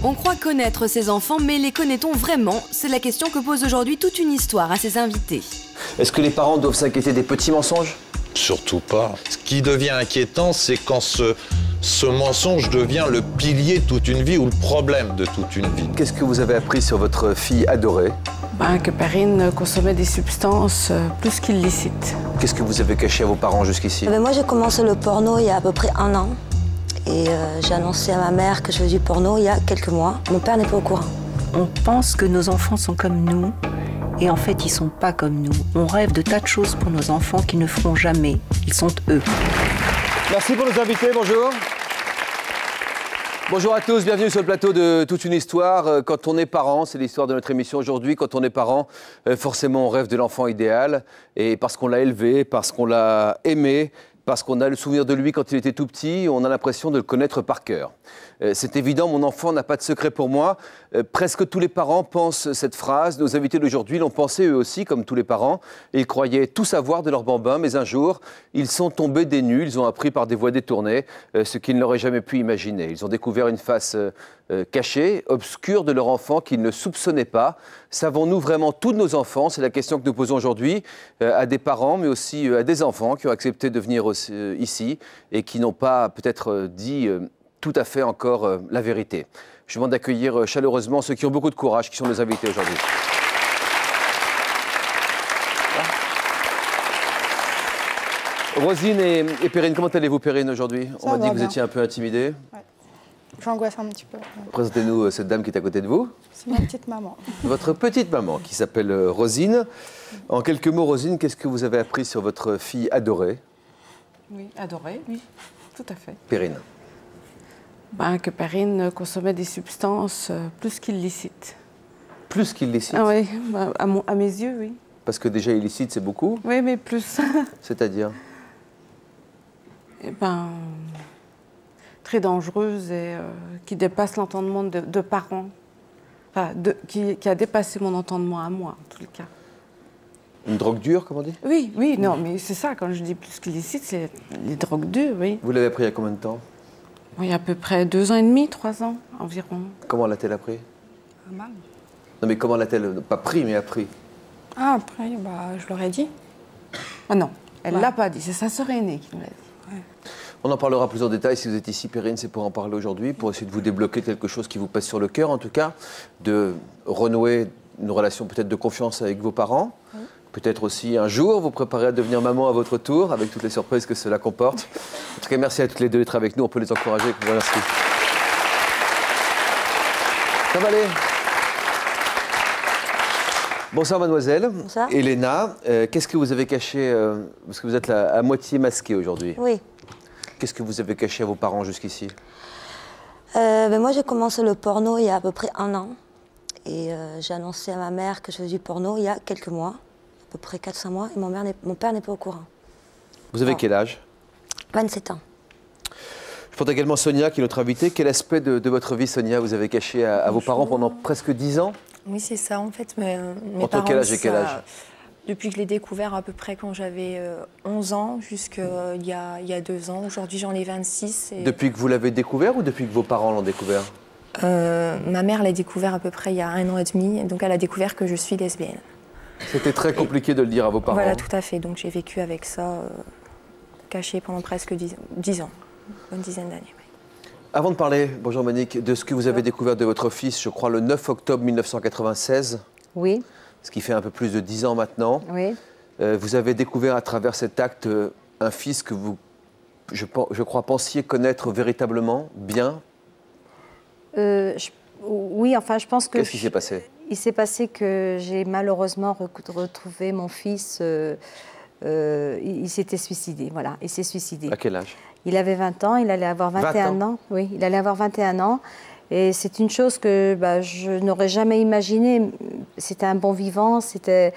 On croit connaître ses enfants, mais les connaît-on vraiment? C'est la question que pose aujourd'hui toute une histoire à ses invités. Est-ce que les parents doivent s'inquiéter des petits mensonges? Surtout pas. Ce qui devient inquiétant, c'est quand ce mensonge devient le pilier de toute une vie ou le problème de toute une vie. Qu'est-ce que vous avez appris sur votre fille adorée? Que Perrine consommait des substances plus qu'illicites. Qu'est-ce que vous avez caché à vos parents jusqu'ici? Moi, j'ai commencé le porno il y a à peu près 1 an. Et j'ai annoncé à ma mère que je faisais du porno il y a quelques mois. Mon père n'est pas au courant. On pense que nos enfants sont comme nous, et en fait, ils sont pas comme nous. On rêve de tas de choses pour nos enfants qu'ils ne feront jamais. Ils sont eux. Merci pour nos invités, bonjour. Bonjour à tous, bienvenue sur le plateau de Toute une histoire. Quand on est parent, c'est l'histoire de notre émission aujourd'hui, quand on est parent, forcément on rêve de l'enfant idéal. Et parce qu'on l'a élevé, parce qu'on l'a aimé, parce qu'on a le souvenir de lui quand il était tout petit, on a l'impression de le connaître par cœur. C'est évident, mon enfant n'a pas de secret pour moi. Presque tous les parents pensent cette phrase. Nos invités d'aujourd'hui l'ont pensé eux aussi, comme tous les parents. Ils croyaient tout savoir de leur bambin, mais un jour, ils sont tombés des nues. Ils ont appris par des voies détournées ce qu'ils n'auraient jamais pu imaginer. Ils ont découvert une face cachée, obscure de leur enfant qu'ils ne soupçonnaient pas. Savons-nous vraiment tout de nos enfants? C'est la question que nous posons aujourd'hui à des parents, mais aussi à des enfants qui ont accepté de venir ici et qui n'ont pas peut-être dit tout à fait encore la vérité. Je demande d'accueillir chaleureusement ceux qui ont beaucoup de courage, qui sont nos invités aujourd'hui. Rosine et Perrine, comment allez-vous Perrine aujourd'hui? On m'a dit que vous étiez un peu intimidée. Ouais. J'angoisse un petit peu. Présentez-nous cette dame qui est à côté de vous. C'est ma petite maman. Votre petite maman qui s'appelle Rosine. En quelques mots, Rosine, qu'est-ce que vous avez appris sur votre fille adorée? Oui, adorée, oui, tout à fait. Perrine. Que Perrine consommait des substances plus qu'illicites. Plus qu'illicite? Ah oui, à mes yeux, oui. Parce que déjà illicite, c'est beaucoup? Oui, mais plus. C'est-à-dire? Très dangereuse et qui dépasse l'entendement de parents. Enfin, qui a dépassé mon entendement à moi, en tout cas. Une drogue dure, comme on dit? Oui, non, mais c'est ça, quand je dis plus qu'illicite, c'est les drogues dures, oui. Vous l'avez appris il y a combien de temps? Il y a à peu près 2 ans et demi, 3 ans environ. Comment l'a-t-elle appris? Mal. Non mais comment l'a-t-elle, pas pris, mais appris? Ah, après, je leur ai dit. Ah non, elle ne l'a pas dit, c'est sa sœur aînée qui nous l'a dit. Ouais. On en parlera plus en détail. Si vous êtes ici, Perrine, c'est pour en parler aujourd'hui, pour essayer de vous débloquer quelque chose qui vous pèse sur le cœur, en tout cas, de renouer une relation peut-être de confiance avec vos parents. Oui. Peut-être aussi un jour vous préparer à devenir maman à votre tour, avec toutes les surprises que cela comporte. En tout cas, merci à toutes les deux d'être avec nous. On peut les encourager. Merci. Ça va aller? Bonsoir, mademoiselle. Bonsoir. Elena, qu'est-ce que vous avez caché, parce que vous êtes là, à moitié masquée aujourd'hui. Oui. Qu'est-ce que vous avez caché à vos parents jusqu'ici? Moi, j'ai commencé le porno il y a à peu près 1 an. Et j'ai annoncé à ma mère que je faisais du porno il y a quelques mois. À peu près 4-5 mois, et mon père n'est pas au courant. Vous avez quel âge? 27 ans. Je porte également Sonia, qui est notre invitée. Quel aspect de votre vie, Sonia, vous avez caché à vos parents pendant presque 10 ans? Oui, c'est ça, en fait. Mes Entre parents, quel âge et quel âge? Depuis que je l'ai découvert à peu près quand j'avais 11 ans, jusqu'il y a 2 ans. Aujourd'hui, j'en ai 26. Et... Depuis que vous l'avez découvert ou depuis que vos parents l'ont découvert? Ma mère l'a découvert à peu près il y a 1 an et demi. Donc, elle a découvert que je suis lesbienne. C'était très compliqué de le dire à vos parents. Voilà, tout à fait. Donc j'ai vécu avec ça, caché pendant presque 10 ans, une dizaine d'années. Oui. Avant de parler, bonjour Monique, de ce que vous avez découvert de votre fils, je crois le 9 octobre 1996. Oui. Ce qui fait un peu plus de 10 ans maintenant. Oui. Vous avez découvert à travers cet acte un fils que vous, je crois, pensiez connaître véritablement bien. Oui, enfin, je pense que... Qu'est-ce qui s'est passé? Il s'est passé que j'ai malheureusement retrouvé mon fils. Il s'était suicidé, voilà. Il s'est suicidé. À quel âge? Il avait 20 ans, il allait avoir 21 ans. Oui, il allait avoir 21 ans. Et c'est une chose que je n'aurais jamais imaginée. C'était un bon vivant, c'était...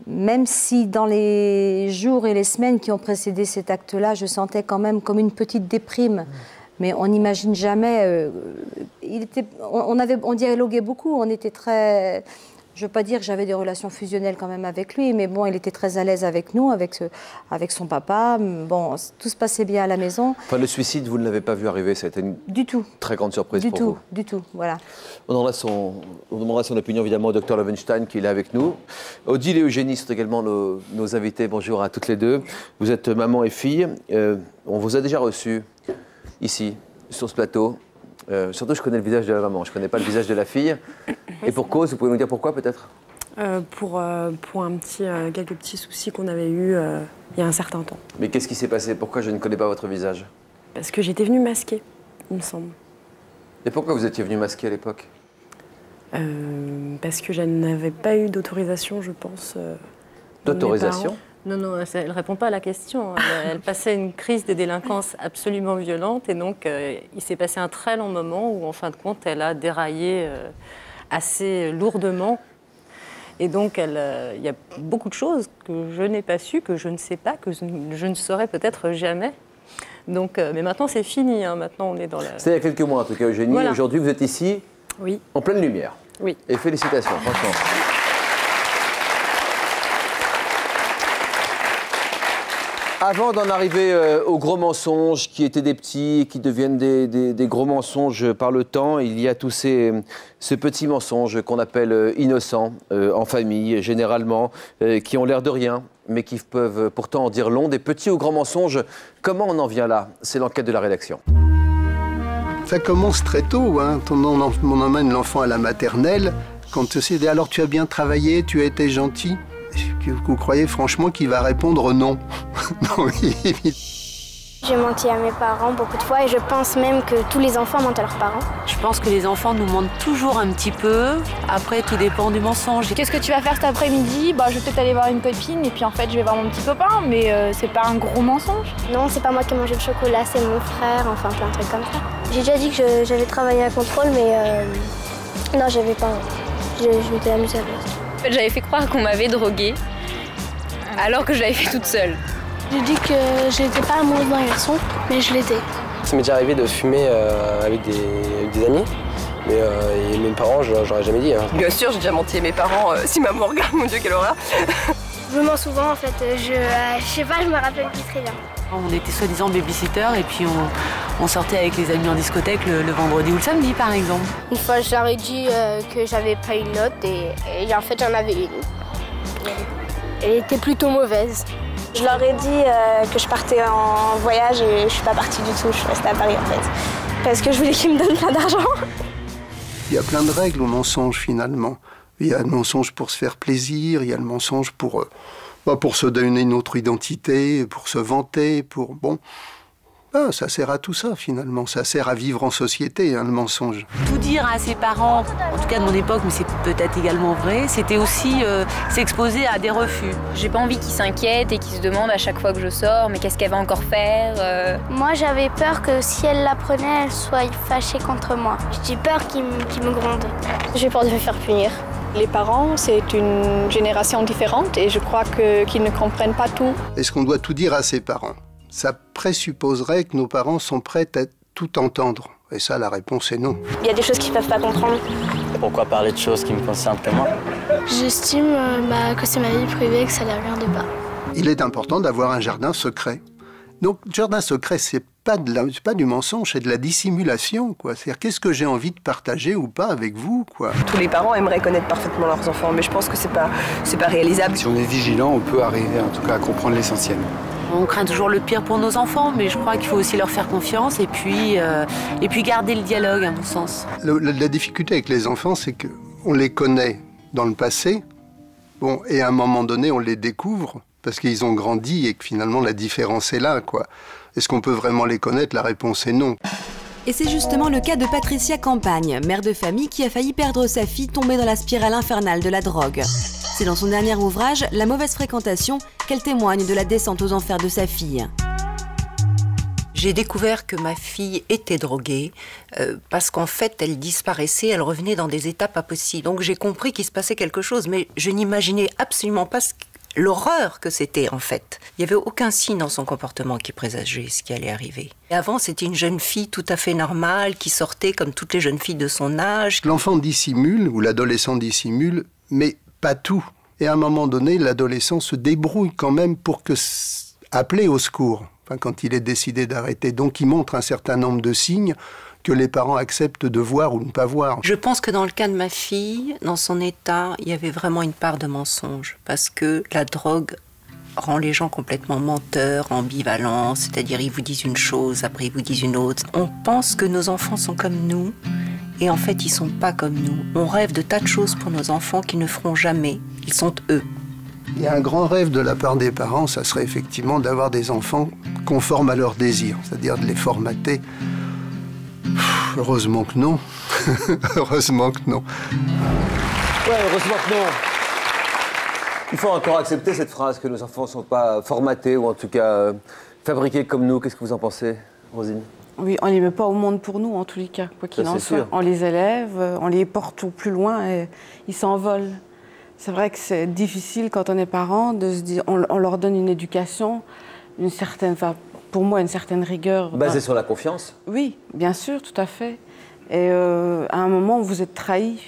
Même si dans les jours et les semaines qui ont précédé cet acte-là, je sentais quand même comme une petite déprime. Mais on n'imagine jamais... on dialoguait beaucoup, on était très Je ne veux pas dire que j'avais des relations fusionnelles quand même avec lui, mais bon, il était très à l'aise avec nous, avec son papa. Bon, tout se passait bien à la maison. Enfin, le suicide, vous ne l'avez pas vu arriver, ça a été une très grande surprise pour vous. Du tout, voilà. On demandera son opinion évidemment au docteur Loewenstein qui est là avec nous. Odile et Eugénie sont également nos invités. Bonjour à toutes les deux. Vous êtes maman et fille. On vous a déjà reçu ici, sur ce plateau. Surtout, je connais le visage de la maman, je ne connais pas le visage de la fille. Et pour cause, vous pouvez nous dire pourquoi peut-être ? Pour quelques petits soucis qu'on avait eus il y a un certain temps. Mais qu'est-ce qui s'est passé ? Pourquoi je ne connais pas votre visage ? Parce que j'étais venue masquée, il me semble. Et pourquoi vous étiez venue masquée à l'époque ? Parce que je n'avais pas eu d'autorisation, je pense. D'autorisation ? Non, elle ne répond pas à la question. Elle passait une crise de délinquance absolument violente et donc il s'est passé un très long moment où en fin de compte elle a déraillé assez lourdement. Et donc il y a beaucoup de choses que je n'ai pas su, que je ne sais pas, que je ne saurai peut-être jamais. Donc, mais maintenant c'est fini, hein. Maintenant on est dans la... C'était il y a quelques mois en tout cas, Eugénie. Voilà. Aujourd'hui vous êtes ici, oui, en pleine lumière. Oui. Et félicitations, franchement. Avant d'en arriver aux gros mensonges qui étaient des petits et qui deviennent des gros mensonges par le temps, il y a tous ce petit mensonge qu'on appelle innocent en famille, généralement, qui ont l'air de rien, mais qui peuvent pourtant en dire long. Des petits ou grands mensonges, comment on en vient là ? C'est l'enquête de la rédaction. Ça commence très tôt, hein. On emmène l'enfant à la maternelle, quand c'est « alors tu as bien travaillé, tu as été gentil ». Vous croyez franchement qu'il va répondre non? Non, J'ai menti à mes parents beaucoup de fois et je pense même que tous les enfants mentent à leurs parents. Je pense que les enfants nous mentent toujours un petit peu. Après, tout dépend du mensonge. Qu'est-ce que tu vas faire cet après-midi ? Je vais peut-être aller voir une copine et puis en fait je vais voir mon petit copain, mais c'est pas un gros mensonge. Non, c'est pas moi qui ai mangé le chocolat, c'est mon frère, enfin plein de trucs comme ça. J'ai déjà dit que j'avais travaillé à contrôle, mais non, j'avais pas. Je m'étais amusée à la place. En fait, j'avais fait croire qu'on m'avait droguée, alors que je l'avais fait toute seule. J'ai dit que je n'étais pas amoureuse d'un garçon, mais je l'étais. Ça m'est déjà arrivé de fumer avec des amis, mais mes parents, j'aurais jamais dit. Hein. Bien sûr, j'ai déjà menti à mes parents. Si maman regarde, mon Dieu, quelle horreur. Je mens souvent, en fait. Je sais pas, je me rappelle plus très bien. On était soi-disant babysitter et puis on sortait avec les amis en discothèque le vendredi ou le samedi, par exemple. Une fois, je leur ai dit que j'avais pas une note et en fait, j'en avais une. Elle était plutôt mauvaise. Je leur ai dit que je partais en voyage et je suis pas partie du tout, je suis restée à Paris en fait. Parce que je voulais qu'ils me donnent plein d'argent. Il y a plein de règles au mensonge finalement. Il y a le mensonge pour se faire plaisir, il y a le mensonge pour se donner une autre identité, pour se vanter, bon... ça sert à tout ça finalement, ça sert à vivre en société, hein, le mensonge. Tout dire à ses parents, en tout cas de mon époque, mais c'est peut-être également vrai, c'était aussi s'exposer à des refus. J'ai pas envie qu'ils s'inquiètent et qu'ils se demandent à chaque fois que je sors, mais qu'est-ce qu'elle va encore faire Moi j'avais peur que si elle l'apprenait, elle soit fâchée contre moi. J'ai peur qu'ils me grondent. J'ai peur de me faire punir. Les parents, c'est une génération différente et je crois qu'ils ne comprennent pas tout. Est-ce qu'on doit tout dire à ses parents ? Ça présupposerait que nos parents sont prêts à tout entendre. Et ça, la réponse est non. Il y a des choses qu'ils ne peuvent pas comprendre. Pourquoi parler de choses qui me concernent que moi ? J'estime que c'est ma vie privée, que ça ne les regarde pas. Il est important d'avoir un jardin secret. Donc, jardin secret, c'est pas du mensonge, c'est de la dissimulation, quoi. C'est-à-dire, qu'est-ce que j'ai envie de partager ou pas avec vous, quoi. Tous les parents aimeraient connaître parfaitement leurs enfants, mais je pense que c'est pas réalisable. Si on est vigilant, on peut arriver en tout cas à comprendre l'essentiel. On craint toujours le pire pour nos enfants, mais je crois qu'il faut aussi leur faire confiance et puis garder le dialogue, à mon sens. La difficulté avec les enfants, c'est qu'on les connaît dans le passé, et à un moment donné, on les découvre, parce qu'ils ont grandi et que finalement, la différence est là, quoi. Est-ce qu'on peut vraiment les connaître ? La réponse est non. Et c'est justement le cas de Patricia Campagne, mère de famille qui a failli perdre sa fille tombée dans la spirale infernale de la drogue. C'est dans son dernier ouvrage, La mauvaise fréquentation, qu'elle témoigne de la descente aux enfers de sa fille. J'ai découvert que ma fille était droguée parce qu'en fait, elle disparaissait, elle revenait dans des états pas possibles. Donc j'ai compris qu'il se passait quelque chose, mais je n'imaginais absolument pas l'horreur que c'était en fait. Il n'y avait aucun signe dans son comportement qui présageait ce qui allait arriver. Et avant, c'était une jeune fille tout à fait normale qui sortait comme toutes les jeunes filles de son âge. L'enfant dissimule, ou l'adolescent dissimule, mais pas tout. Et à un moment donné, l'adolescent se débrouille quand même pour appeler au secours, quand il est décidé d'arrêter. Donc il montre un certain nombre de signes que les parents acceptent de voir ou ne pas voir. Je pense que dans le cas de ma fille, dans son état, il y avait vraiment une part de mensonge, parce que la drogue rend les gens complètement menteurs, ambivalents, c'est-à-dire ils vous disent une chose, après ils vous disent une autre. On pense que nos enfants sont comme nous, et en fait ils sont pas comme nous. On rêve de tas de choses pour nos enfants qu'ils ne feront jamais, ils sont eux. Il y a un grand rêve de la part des parents, ça serait effectivement d'avoir des enfants conformes à leurs désirs, c'est-à-dire de les formater. Heureusement que non. Heureusement que non. Ouais, heureusement que non. Il faut encore accepter cette phrase que nos enfants ne sont pas formatés ou en tout cas fabriqués comme nous. Qu'est-ce que vous en pensez, Rosine? Oui, on ne les met pas au monde pour nous, en tous les cas, quoi qu'il en soit. Sûr. On les élève, on les porte au plus loin et ils s'envolent. C'est vrai que c'est difficile quand on est parent de se dire, on leur donne une éducation, une certaine, pour moi, une certaine rigueur. Basée sur la confiance? Oui, bien sûr, tout à fait. Et à un moment, vous êtes trahi.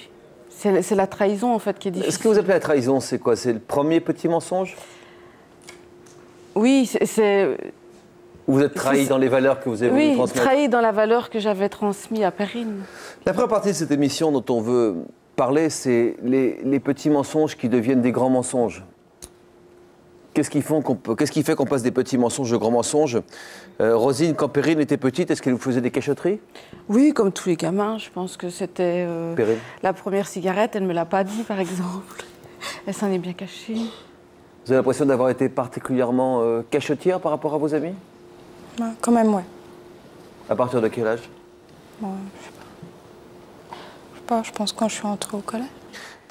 C'est la trahison, en fait, qui est difficile. Ce que vous appelez la trahison, c'est quoi? C'est le premier petit mensonge? Oui, c'est... Vous êtes trahi dans les valeurs que vous avez voulu transmettre? Oui, trahi dans la valeur que j'avais transmise à Perrine. La première partie de cette émission dont on veut parler, c'est les petits mensonges qui deviennent des grands mensonges. Qu'est-ce qui fait qu'on passe des petits mensonges de grands mensonges? Rosine, quand Perrine était petite, est-ce qu'elle vous faisait des cachotteries? Oui, comme tous les gamins. Je pense que c'était la première cigarette. Elle ne me l'a pas dit, par exemple. Elle s'en est bien cachée. Vous avez l'impression d'avoir été particulièrement cachotière par rapport à vos amis? Quand même, ouais. À partir de quel âge? Bon, je sais pas, je pense quand je suis entrée au collège.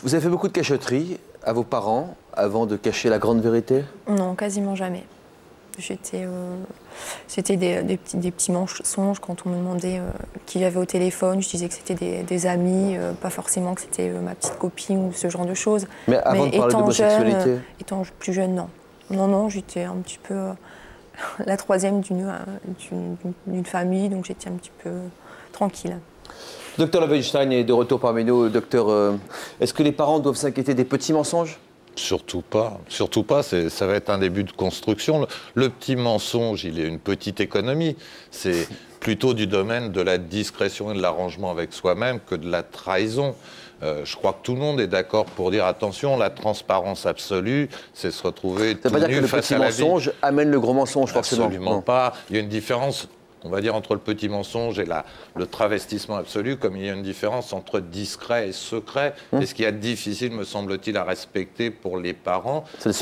Vous avez fait beaucoup de cachotteries à vos parents avant de cacher la grande vérité? Non, quasiment jamais. C'était des petits mensonges quand on me demandait qui j'avais au téléphone. Je disais que c'était des amis, pas forcément que c'était ma petite copine ou ce genre de choses. Mais avant de parler d'homosexualité? Étant plus jeune, non. Non, j'étais un petit peu la troisième d'une famille, donc j'étais un petit peu tranquille. Docteur Loewenstein est de retour parmi nous. Docteur, est-ce que les parents doivent s'inquiéter des petits mensonges? Surtout pas. Surtout pas, ça va être un début de construction. Le petit mensonge, il est une petite économie. C'est plutôt du domaine de la discrétion et de l'arrangement avec soi-même que de la trahison. Je crois que tout le monde est d'accord pour dire attention, la transparence absolue, c'est se retrouver tout nu face à la vie. Ça veut pas dire que le petit mensonge amène le gros mensonge, forcément. Absolument pas. Il y a une différence, on va dire, entre le petit mensonge et le travestissement absolu, comme il y a une différence entre discret et secret. Et ce qui est difficile, me semble-t-il, à respecter pour les parents, c'est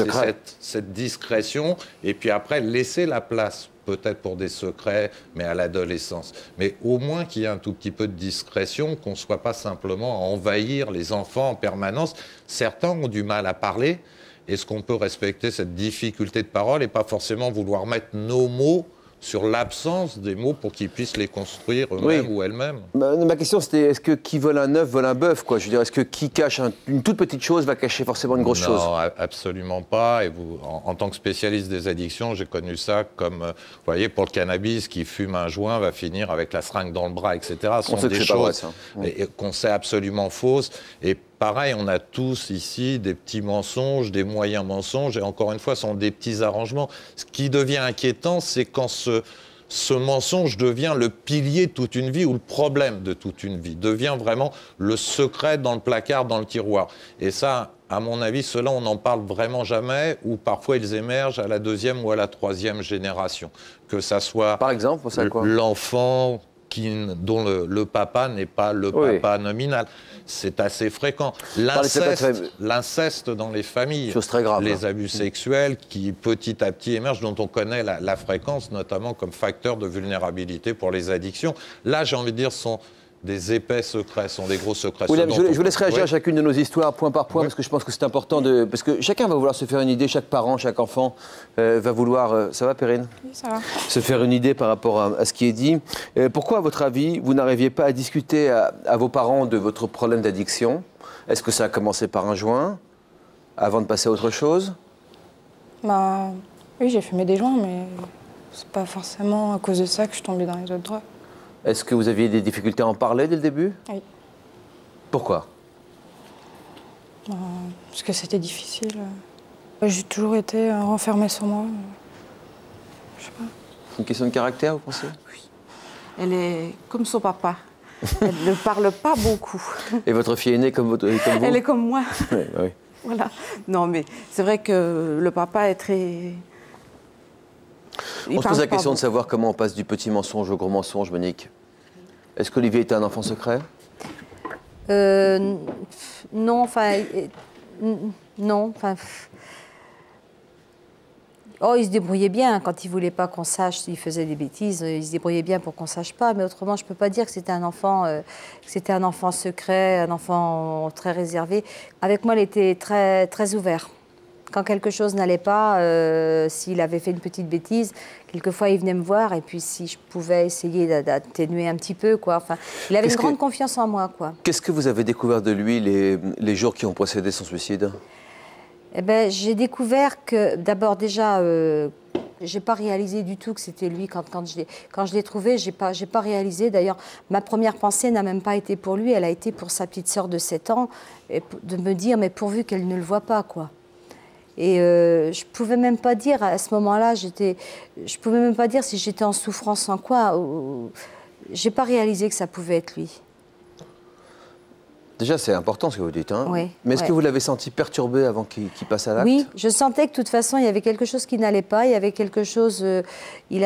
cette discrétion, et puis après, laisser la place, peut-être pour des secrets, mais à l'adolescence. Mais au moins qu'il y ait un tout petit peu de discrétion, qu'on ne soit pas simplement à envahir les enfants en permanence. Certains ont du mal à parler. Est-ce qu'on peut respecter cette difficulté de parole et pas forcément vouloir mettre nos mots sur l'absence des mots pour qu'ils puissent les construire eux-mêmes ou elles-mêmes? Ma question, c'était est-ce que qui vole un œuf vole un bœuf, quoi? Je veux dire, est-ce que qui cache une toute petite chose va cacher forcément une grosse chose? Non, absolument pas. Et vous, en tant que spécialiste des addictions, j'ai connu ça comme, vous voyez, pour le cannabis, qui fume un joint va finir avec la seringue dans le bras, etc. Ce sont des choses qu'on sait absolument fausses. Et pareil, on a tous ici des petits mensonges, des moyens mensonges, et encore une fois, ce sont des petits arrangements. Ce qui devient inquiétant, c'est quand ce mensonge devient le pilier de toute une vie ou le problème de toute une vie, devient vraiment le secret dans le placard, dans le tiroir. Et ça, à mon avis, ceux-là, on n'en parle vraiment jamais, ou parfois ils émergent à la deuxième ou à la troisième génération. Que ça soit, par exemple, l'enfant dont le papa n'est pas le papa nominal. C'est assez fréquent. L'inceste dans les familles, chose très grave, les abus sexuels qui petit à petit émergent, dont on connaît la fréquence, notamment comme facteur de vulnérabilité pour les addictions. Là, j'ai envie de dire, sont des épais secrets, sont des gros secrets. William, je vous laisse réagir à chacune de nos histoires, point par point, parce que je pense que c'est important parce que chacun va vouloir se faire une idée, chaque parent, chaque enfant va vouloir... ça va, Perrine? Oui, ça va. Se faire une idée par rapport à ce qui est dit. Pourquoi, à votre avis, vous n'arriviez pas à discuter à vos parents de votre problème d'addiction? Est-ce que ça a commencé par un joint, avant de passer à autre chose? Oui, j'ai fumé des joints, mais c'est pas forcément à cause de ça que je suis tombée dans les autres drogues. Est-ce que vous aviez des difficultés à en parler dès le début? Oui. Pourquoi? Parce que c'était difficile. J'ai toujours été renfermée sur moi. Je sais pas. C'est une question de caractère, vous pensez? Oui. Elle est comme son papa. Elle ne parle pas beaucoup. Et votre fille aînée comme vous? Elle est comme moi. Oui, oui. Voilà. Non, mais c'est vrai que le papa est très... On se pose la question de savoir comment on passe du petit mensonge au gros mensonge, Monique. Est-ce qu'Olivier était un enfant secret? Non, enfin... non, enfin... Oh, il se débrouillait bien. Quand il ne voulait pas qu'on sache s'il faisait des bêtises, il se débrouillait bien pour qu'on ne sache pas. Mais autrement, je ne peux pas dire que c'était un enfant secret, un enfant très réservé. Avec moi, il était très, très ouvert. Quand quelque chose n'allait pas, s'il avait fait une petite bêtise, quelquefois il venait me voir et puis si je pouvais essayer d'atténuer un petit peu, quoi. Enfin, il avait une grande confiance en moi, quoi. Qu'est-ce que vous avez découvert de lui les jours qui ont précédé son suicide? Eh ben, j'ai découvert que, d'abord déjà, j'ai pas réalisé du tout que c'était lui quand je l'ai trouvé. J'ai pas réalisé. D'ailleurs, ma première pensée n'a même pas été pour lui. Elle a été pour sa petite sœur de 7 ans, et de me dire, mais pourvu qu'elle ne le voit pas, quoi. Et je pouvais même pas dire à ce moment-là, je pouvais même pas dire si j'étais en souffrance en quoi. J'ai pas réalisé que ça pouvait être lui. Déjà, c'est important ce que vous dites, hein. Oui, mais est-ce que vous l'avez senti perturbé avant qu'il passe à l'acte? Oui, je sentais que de toute façon, il y avait quelque chose qui n'allait pas, il y avait quelque chose... il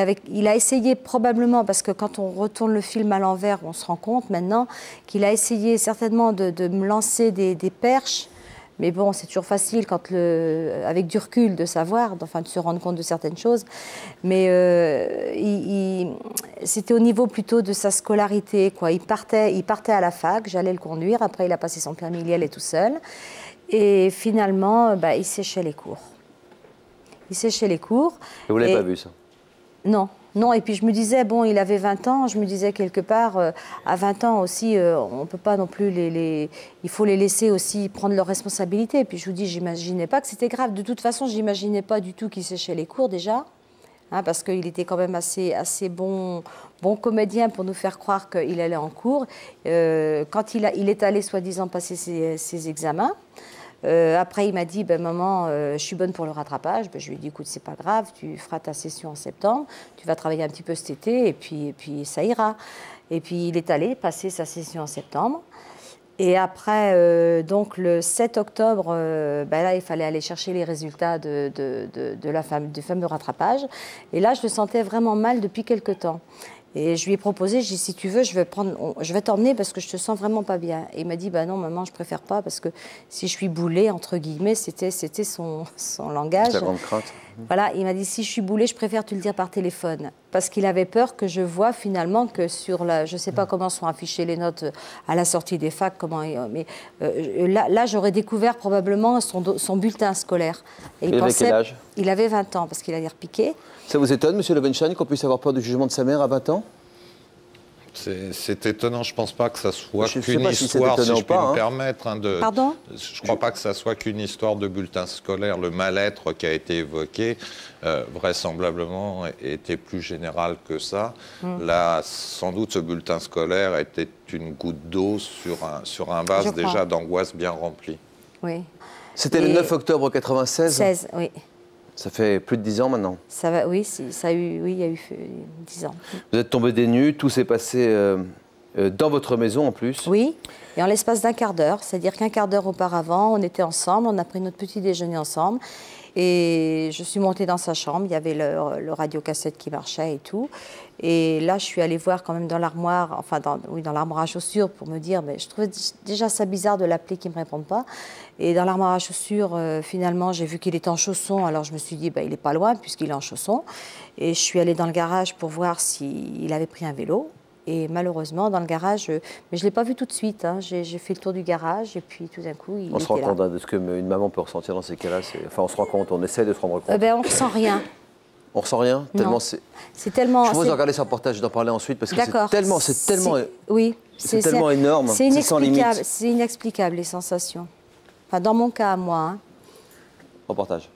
a essayé probablement, parce que quand on retourne le film à l'envers, on se rend compte maintenant qu'il a essayé certainement de me lancer des perches. Mais bon, c'est toujours facile avec du recul de savoir, enfin de se rendre compte de certaines choses. Mais c'était au niveau plutôt de sa scolarité, quoi. Il partait à la fac, j'allais le conduire. Après, il a passé son permis, il y allait tout seul. Et finalement, il séchait les cours. Et vous ne l'avez pas vu, ça? Non. Non, et puis je me disais, bon, il avait 20 ans, je me disais quelque part, à 20 ans aussi, on ne peut pas non plus il faut les laisser aussi prendre leurs responsabilités. Et puis je vous dis, j'imaginais pas que c'était grave. De toute façon, j'imaginais pas du tout qu'il séchait les cours déjà, hein, parce qu'il était quand même assez bon comédien pour nous faire croire qu'il allait en cours. Quand il est allé soi-disant passer ses examens, après, il m'a dit, maman, je suis bonne pour le rattrapage. Je lui ai dit, écoute, c'est pas grave, tu feras ta session en septembre, tu vas travailler un petit peu cet été, et puis ça ira. Et puis, il est allé passer sa session en septembre. Et après, donc, le 7 octobre, là, il fallait aller chercher les résultats du fameux rattrapage. Et là, je le sentais vraiment mal depuis quelque temps. Et je lui ai proposé, je lui ai dit, si tu veux, je vais t'emmener parce que je te sens vraiment pas bien. Et il m'a dit, non, maman, je préfère pas parce que si je suis boulée, entre guillemets, c'était son langage. La grande crainte. Voilà, il m'a dit, si je suis boulée, je préfère te le dire par téléphone. Parce qu'il avait peur que je vois finalement que je sais pas comment sont affichées les notes à la sortie des facs, mais là, j'aurais découvert probablement son bulletin scolaire. Et il avait quel âge? Il avait 20 ans parce qu'il avait repiqué. Ça vous étonne, M. Loewenstein, qu'on puisse avoir peur du jugement de sa mère à 20 ans? C'est étonnant, je ne pense pas que ça soit qu'une histoire, si je puis me permettre. Pardon? Je ne crois pas que ça soit qu'une histoire de bulletin scolaire. Le mal-être qui a été évoqué, vraisemblablement, était plus général que ça. Là, sans doute, ce bulletin scolaire était une goutte d'eau sur un vase déjà d'angoisse bien rempli. Oui. C'était le 9 octobre 1996? 16, oui. Ça fait plus de 10 ans maintenant. Ça va, oui, il y a eu 10 ans. Vous êtes tombés des nues, tout s'est passé dans votre maison en plus? Oui, et en l'espace d'un quart d'heure, c'est-à-dire qu'un quart d'heure auparavant, on était ensemble, on a pris notre petit déjeuner ensemble, et je suis montée dans sa chambre, il y avait le radiocassette qui marchait et tout. Et là, je suis allée voir quand même dans l'armoire, dans l'armoire à chaussures pour me dire, mais je trouvais déjà ça bizarre de l'appeler qu'il ne me réponde pas. Et dans l'armoire à chaussures, finalement, j'ai vu qu'il était en chaussons, alors je me suis dit, il n'est pas loin puisqu'il est en chaussons. Et je suis allée dans le garage pour voir s'il avait pris un vélo. Et malheureusement, dans le garage, mais je ne l'ai pas vu tout de suite, hein. J'ai fait le tour du garage et puis tout d'un coup, il était là. On se rend compte de ce qu'une maman peut ressentir dans ces cas-là. Enfin, on se rend compte, on essaie de se rendre compte. On ne ressent rien. On ressent rien? Tellement c'est tellement. Je vous regarder ce reportage, d'en parler ensuite parce que c'est tellement. Oui, c'est tellement énorme. C'est sans limite. C'est inexplicable les sensations. Enfin, dans mon cas à moi. Hein. Reportage.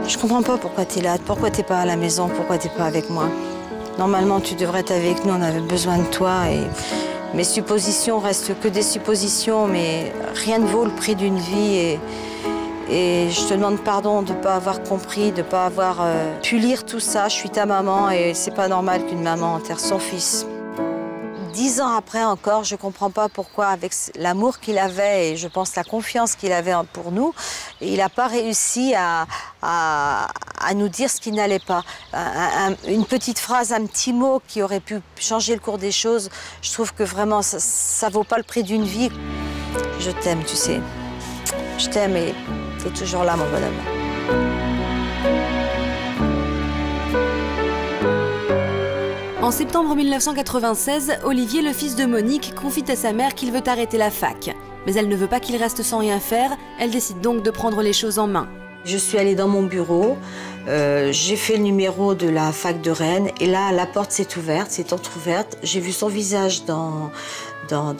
Je comprends pas pourquoi tu es là, pourquoi tu n'es pas à la maison, pourquoi tu n'es pas avec moi. Normalement, tu devrais être avec nous, on avait besoin de toi et Mes suppositions restent que des suppositions, mais rien ne vaut le prix d'une vie. Et je te demande pardon de ne pas avoir compris, de ne pas avoir pu lire tout ça. Je suis ta maman et c'est pas normal qu'une maman enterre son fils. 10 ans après encore, je ne comprends pas pourquoi, avec l'amour qu'il avait et je pense la confiance qu'il avait pour nous, il n'a pas réussi à nous dire ce qui n'allait pas. Une petite phrase, un petit mot qui aurait pu changer le cours des choses, je trouve que vraiment ça ne vaut pas le prix d'une vie. Je t'aime, tu sais. Je t'aime et tu es toujours là, mon bonhomme. En septembre 1996, Olivier, le fils de Monique, confie à sa mère qu'il veut arrêter la fac. Mais elle ne veut pas qu'il reste sans rien faire, elle décide donc de prendre les choses en main. Je suis allée dans mon bureau, j'ai fait le numéro de la fac de Rennes et là, la porte s'est ouverte, s'est entrouverte. J'ai vu son visage dans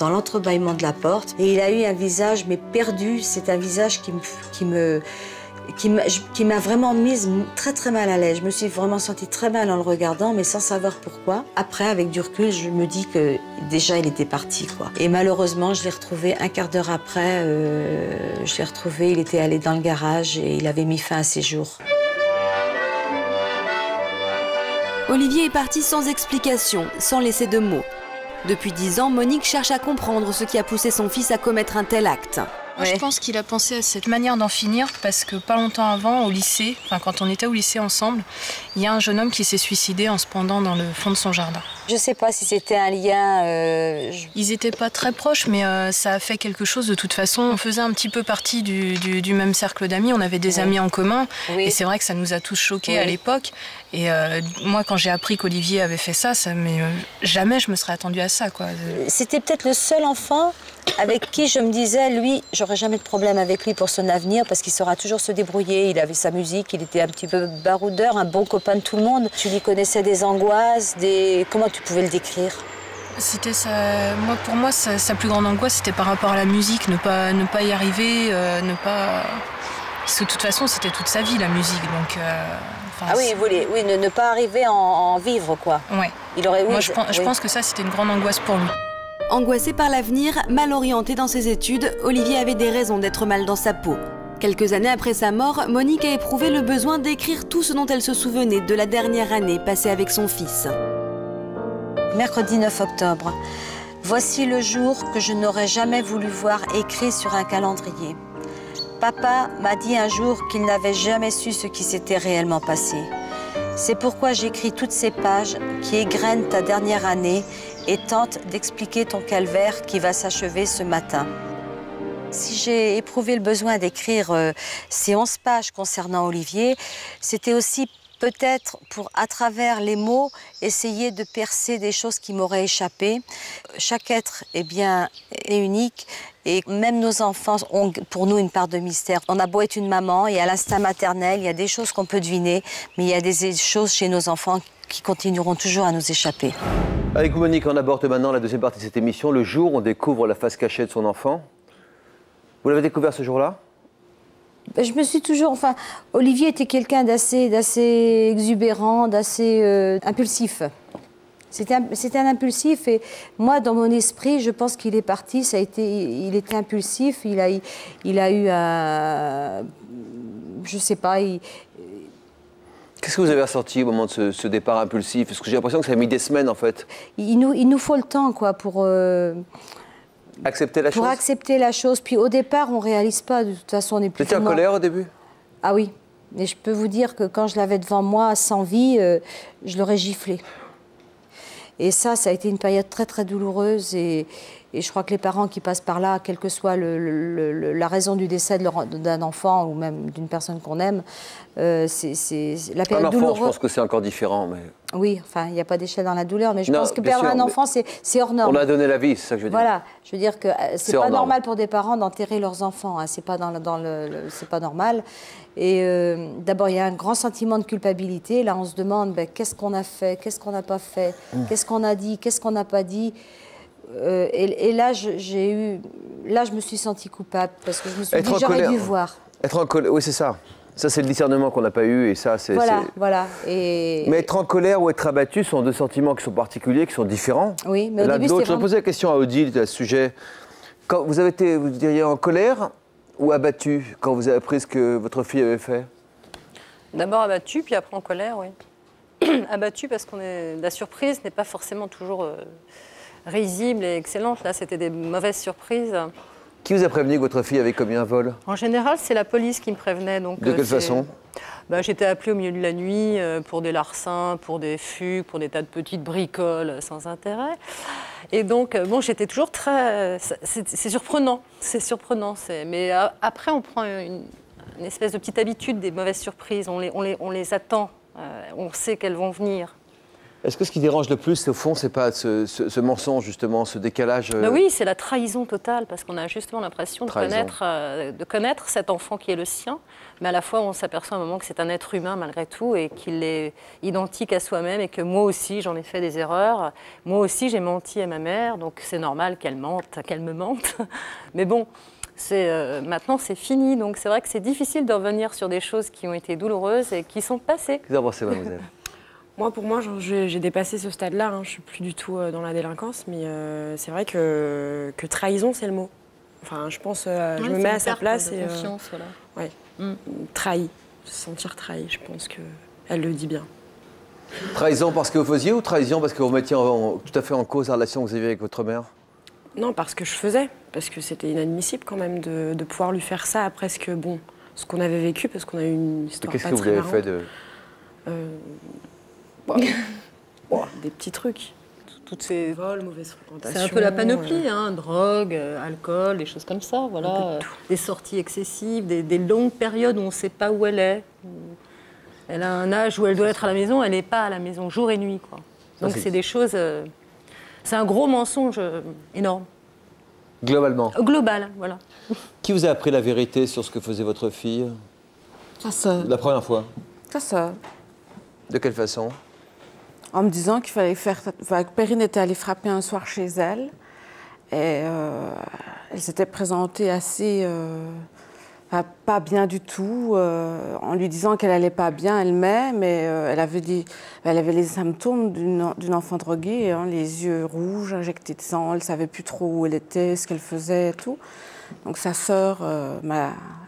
l'entrebâillement de la porte et il a eu un visage mais perdu. C'est un visage qui m'a vraiment mise très très mal à l'aise. Je me suis vraiment sentie très mal en le regardant, mais sans savoir pourquoi. Après, avec du recul, je me dis que déjà il était parti, quoi. Et malheureusement, je l'ai retrouvé un quart d'heure après. Je l'ai retrouvé, il était allé dans le garage et il avait mis fin à ses jours. Olivier est parti sans explication, sans laisser de mots. Depuis 10 ans, Monique cherche à comprendre ce qui a poussé son fils à commettre un tel acte. Moi, je pense qu'il a pensé à cette manière d'en finir parce que pas longtemps avant, au lycée, quand on était au lycée ensemble, il y a un jeune homme qui s'est suicidé en se pendant dans le fond de son jardin. Je ne sais pas si c'était un lien... Ils n'étaient pas très proches, mais ça a fait quelque chose de toute façon. On faisait un petit peu partie du même cercle d'amis, on avait des amis en commun, et c'est vrai que ça nous a tous choqués à l'époque. Et moi, quand j'ai appris qu'Olivier avait fait ça, jamais je me serais attendue à ça, quoi. C'était peut-être le seul enfant avec qui je me disais, lui, j'aurais jamais de problème avec lui pour son avenir parce qu'il saura toujours se débrouiller. Il avait sa musique, il était un petit peu baroudeur, un bon copain de tout le monde. Tu lui connaissais des angoisses, Comment tu pouvais le décrire? C'était pour moi, sa plus grande angoisse, c'était par rapport à la musique, ne pas y arriver, Parce que de toute façon, c'était toute sa vie, la musique, donc... ne pas arriver à en vivre, quoi. Ouais. Moi, je pense que ça, c'était une grande angoisse pour lui. Angoissé par l'avenir, mal orienté dans ses études, Olivier avait des raisons d'être mal dans sa peau. Quelques années après sa mort, Monique a éprouvé le besoin d'écrire tout ce dont elle se souvenait de la dernière année passée avec son fils. Mercredi 9 octobre. Voici le jour que je n'aurais jamais voulu voir écrit sur un calendrier. Papa m'a dit un jour qu'il n'avait jamais su ce qui s'était réellement passé. C'est pourquoi j'écris toutes ces pages qui égrènent ta dernière année et tente d'expliquer ton calvaire qui va s'achever ce matin. Si j'ai éprouvé le besoin d'écrire ces 11 pages concernant Olivier, c'était aussi peut-être pour, à travers les mots, essayer de percer des choses qui m'auraient échappé. Chaque être est unique et même nos enfants ont pour nous une part de mystère. On a beau être une maman et à l'instinct maternel, il y a des choses qu'on peut deviner, mais il y a des choses chez nos enfants qui continueront toujours à nous échapper. Avec vous, Monique, on aborde maintenant la deuxième partie de cette émission, le jour où on découvre la face cachée de son enfant. Vous l'avez découvert ce jour-là ? Je me suis toujours... Olivier était quelqu'un d'assez exubérant, d'assez impulsif. C'était un impulsif et moi, dans mon esprit, je pense qu'il est parti. Il était impulsif, il a eu un... Je sais pas... Qu'est-ce que vous avez ressenti au moment de ce départ impulsif? Parce que j'ai l'impression que ça a mis des semaines, en fait. Il nous faut le temps, quoi, pour... accepter la chose. Pour accepter la chose. Puis au départ, on ne réalise pas. De toute façon, on est plus... Vous étiez en colère au début? Ah oui. Et je peux vous dire que quand je l'avais devant moi, sans vie, je l'aurais giflé. Et ça a été une période très, très douloureuse. Et je crois que les parents qui passent par là, quelle que soit la raison du décès d'un enfant ou même d'une personne qu'on aime, c'est la période douloureuse. Un enfant, je pense que c'est encore différent. Mais... Oui, il n'y a pas d'échelle dans la douleur, mais je pense que perdre un enfant, c'est hors norme. On a donné la vie, c'est ça que je veux dire. Voilà, je veux dire que c'est pas normal pour des parents d'enterrer leurs enfants, hein, c'est pas c'est pas normal. Et d'abord, il y a un grand sentiment de culpabilité. Là, on se demande qu'est-ce qu'on a fait, qu'est-ce qu'on n'a pas fait, qu'est-ce qu'on a dit, qu'est-ce qu'on n'a pas dit. Et là, je me suis sentie coupable parce que je me suis dit, j'aurais dû voir. Être en colère, oui, c'est ça. Ça, c'est le discernement qu'on n'a pas eu, et ça, c'est... Voilà. Mais être en colère ou être abattu sont deux sentiments qui sont particuliers, qui sont différents. Oui, mais au l'un début, de l'autre. Je vais poser la question à Odile à ce sujet. Quand vous avez été, vous diriez, en colère ou abattu quand vous avez appris ce que votre fille avait fait? D'abord abattu, puis après en colère, oui. Abattu parce que la surprise n'est pas forcément toujours risible et excellente. Là, c'était des mauvaises surprises. Qui vous a prévenu que votre fille avait commis un vol? En général, c'est la police qui me prévenait. Donc, de quelle façon? J'étais appelée au milieu de la nuit pour des larcins, pour des fugues, pour des tas de petites bricoles sans intérêt. Et donc, j'étais toujours très... C'est surprenant, Mais après, on prend une espèce de petite habitude des mauvaises surprises. On les attend, on sait qu'elles vont venir. Est-ce que ce qui dérange le plus, au fond, c'est pas ce mensonge, justement, ce décalage Oui, c'est la trahison totale, parce qu'on a justement l'impression de connaître cet enfant qui est le sien, mais à la fois, on s'aperçoit à un moment que c'est un être humain, malgré tout, et qu'il est identique à soi-même, et que moi aussi, j'en ai fait des erreurs. Moi aussi, j'ai menti à ma mère, donc c'est normal qu'elle me mente. Mais bon, maintenant, c'est fini, donc c'est vrai que c'est difficile de revenir sur des choses qui ont été douloureuses et qui sont passées. Vous avancez, mademoiselle. Pour moi, j'ai dépassé ce stade-là. Je ne suis plus du tout dans la délinquance, mais c'est vrai que trahison, c'est le mot. Enfin, je pense, je me mets à sa place et confiance, voilà. Trahi, se sentir trahi. Je pense qu'elle le dit bien. Trahison parce que vous faisiez ou trahison parce que vous mettiez tout à fait en cause la relation que vous aviez avec votre mère? Non, parce que je faisais, parce que c'était inadmissible quand même de pouvoir lui faire ça après ce qu'on avait vécu, parce qu'on a eu une histoire pas très marrante. Qu'est-ce que vous avez fait de... des petits trucs. Toutes ces vols, mauvaises fréquentations. C'est un peu la panoplie, drogue, alcool, des choses comme ça, voilà. Des sorties excessives, des longues périodes où on ne sait pas où elle est. Elle a un âge où elle doit être à la maison, elle n'est pas à la maison, jour et nuit, quoi. Donc c'est des choses... c'est un gros mensonge énorme. Globalement? Global, voilà. Qui vous a appris la vérité sur ce que faisait votre fille? Sa sœur. La première fois? Sa sœur. De quelle façon? En me disant qu'il fallait faire... Perrine était allée frapper un soir chez elle. Et elle s'était présentée assez... pas bien du tout. En lui disant qu'elle allait pas bien elle-même. Mais elle avait les symptômes d'une enfant droguée. Les yeux rouges, injectés de sang. Elle ne savait plus trop où elle était, ce qu'elle faisait et tout. Donc sa sœur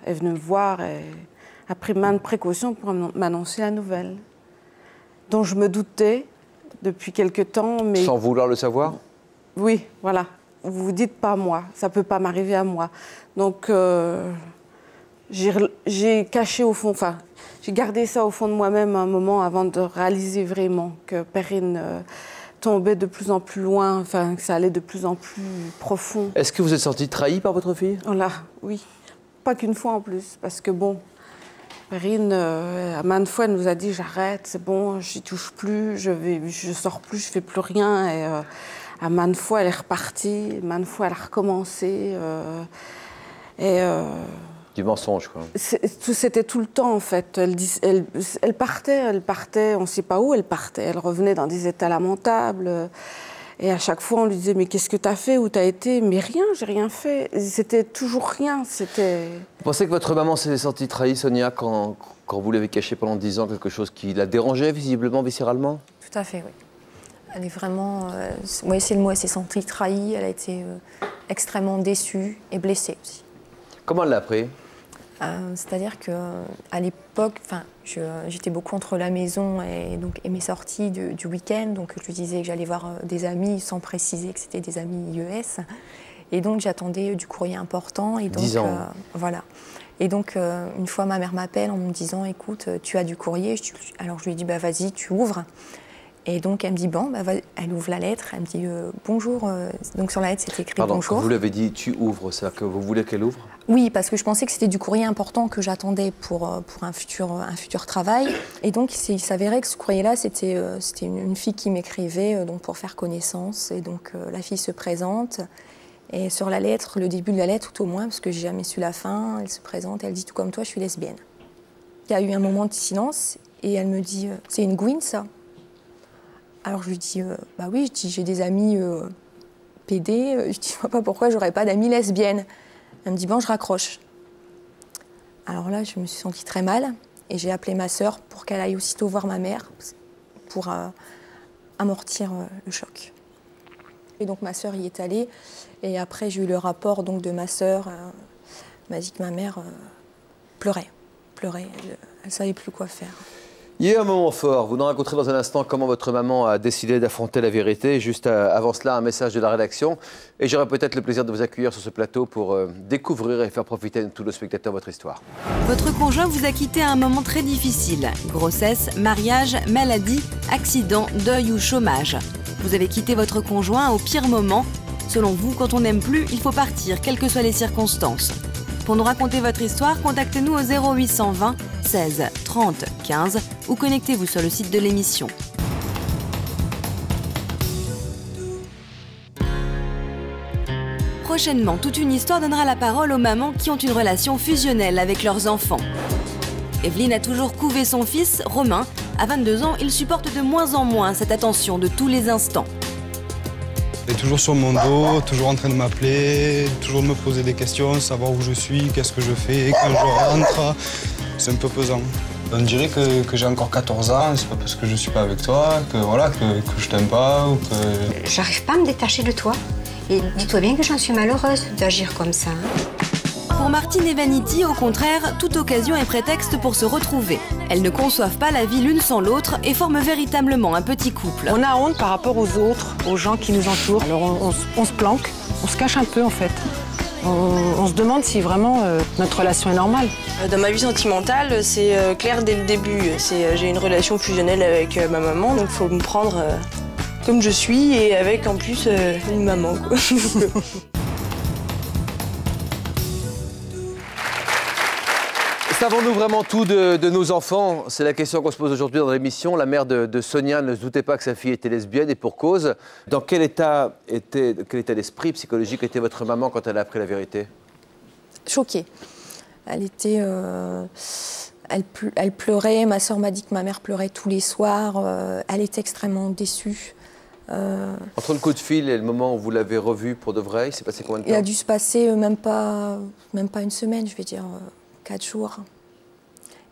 est venue me voir et a pris maintes précautions pour m'annoncer la nouvelle, dont je me doutais depuis quelque temps. Mais... Sans vouloir le savoir? Oui, voilà. Vous vous dites pas moi, ça peut pas m'arriver à moi. Donc j'ai caché au fond, j'ai gardé ça au fond de moi-même un moment avant de réaliser vraiment que Perrine tombait de plus en plus loin, que ça allait de plus en plus profond. Est-ce que vous êtes sentie trahie par votre fille? Oh là, oui. Pas qu'une fois en plus, parce que Perrine, à maintes fois, elle nous a dit « J'arrête, c'est bon, j'y touche plus, je sors plus, je fais plus rien. » Et à maintes fois, elle est repartie, maintes fois, elle a recommencé. Du mensonge, quoi. C'était tout le temps, en fait. Elle partait, on ne sait pas où elle partait. Elle revenait dans des états lamentables. Et à chaque fois, on lui disait « Mais qu'est-ce que tu as fait? Où tu as été ?» Mais rien, j'ai rien fait. C'était toujours rien. Vous pensez que votre maman s'est sentie trahie, Sonia, quand vous l'avez cachée pendant 10 ans, quelque chose qui la dérangeait visiblement, viscéralement? Tout à fait, oui. Elle est vraiment... oui, c'est le mot, elle s'est sentie trahie. Elle a été extrêmement déçue et blessée aussi. Comment elle l'a appris? C'est-à-dire qu'à l'époque, j'étais beaucoup entre la maison et mes sorties du week-end. Donc je lui disais que j'allais voir des amis sans préciser que c'était des amis IES. Et donc j'attendais du courrier important. Et donc, 10 ans. Voilà. Et donc une fois ma mère m'appelle en me disant « Écoute, tu as du courrier ?» Alors je lui dis « Vas-y, tu ouvres ». Et donc elle me dit elle ouvre la lettre, elle me dit bonjour. Donc sur la lettre c'était écrit bonjour. Quand vous l'avez dit tu ouvres, c'est-à-dire que vous voulez qu'elle ouvre? Oui, parce que je pensais que c'était du courrier important que j'attendais pour un futur travail. Et donc il s'avérait que ce courrier-là c'était une fille qui m'écrivait donc pour faire connaissance. Et donc la fille se présente et sur la lettre, le début de la lettre tout au moins, parce que j'ai jamais su la fin, elle se présente, elle dit tout comme toi, je suis lesbienne. Il y a eu un moment de silence et elle me dit c'est une gouine ça? Alors je lui dis, oui, j'ai des amis PD, je dis, je vois pas pourquoi j'aurais pas d'amis lesbiennes. Elle me dit, je raccroche. Alors là, je me suis sentie très mal et j'ai appelé ma sœur pour qu'elle aille aussitôt voir ma mère pour amortir le choc. Et donc ma sœur y est allée et après j'ai eu le rapport donc, de ma sœur. Elle m'a dit que ma mère pleurait, elle ne savait plus quoi faire. Il y a eu un moment fort. Vous nous raconterez dans un instant comment votre maman a décidé d'affronter la vérité. Juste avant cela, un message de la rédaction. Et j'aurai peut-être le plaisir de vous accueillir sur ce plateau pour découvrir et faire profiter de tous nos spectateurs votre histoire. Votre conjoint vous a quitté à un moment très difficile. Grossesse, mariage, maladie, accident, deuil ou chômage. Vous avez quitté votre conjoint au pire moment. Selon vous, quand on n'aime plus, il faut partir, quelles que soient les circonstances. Pour nous raconter votre histoire, contactez-nous au 0820 16 30 15 ou connectez-vous sur le site de l'émission. Prochainement, toute une histoire donnera la parole aux mamans qui ont une relation fusionnelle avec leurs enfants. Evelyne a toujours couvé son fils, Romain. À 22 ans, il supporte de moins en moins cette attention de tous les instants. Elle est toujours sur mon dos, toujours en train de m'appeler, toujours de me poser des questions, savoir où je suis, qu'est-ce que je fais, quand je rentre. C'est un peu pesant. On dirait que j'ai encore 14 ans, c'est pas parce que je suis pas avec toi, que je t'aime pas ou que... J'arrive pas à me détacher de toi. Et dis-toi bien que j'en suis malheureuse d'agir comme ça. Pour Martine et Vanity, au contraire, toute occasion est prétexte pour se retrouver. Elles ne conçoivent pas la vie l'une sans l'autre et forment véritablement un petit couple. On a honte par rapport aux autres, aux gens qui nous entourent. Alors on se planque, on se cache un peu en fait. On se demande si vraiment notre relation est normale. Dans ma vie sentimentale, c'est clair dès le début. J'ai une relation fusionnelle avec ma maman, donc il faut me prendre comme je suis et avec en plus une maman, quoi. Savons-nous vraiment tout de nos enfants? C'est la question qu'on se pose aujourd'hui dans l'émission. La mère de Sonia ne se doutait pas que sa fille était lesbienne et pour cause. Dans quel état d'esprit psychologique était votre maman quand elle a appris la vérité? Choquée. Elle pleurait. Ma sœur m'a dit que ma mère pleurait tous les soirs. Elle était extrêmement déçue. Entre le coup de fil et le moment où vous l'avez revue pour de vrai, il s'est passé combien de temps? Il a dû se passer même pas une semaine, je vais dire. 4 jours.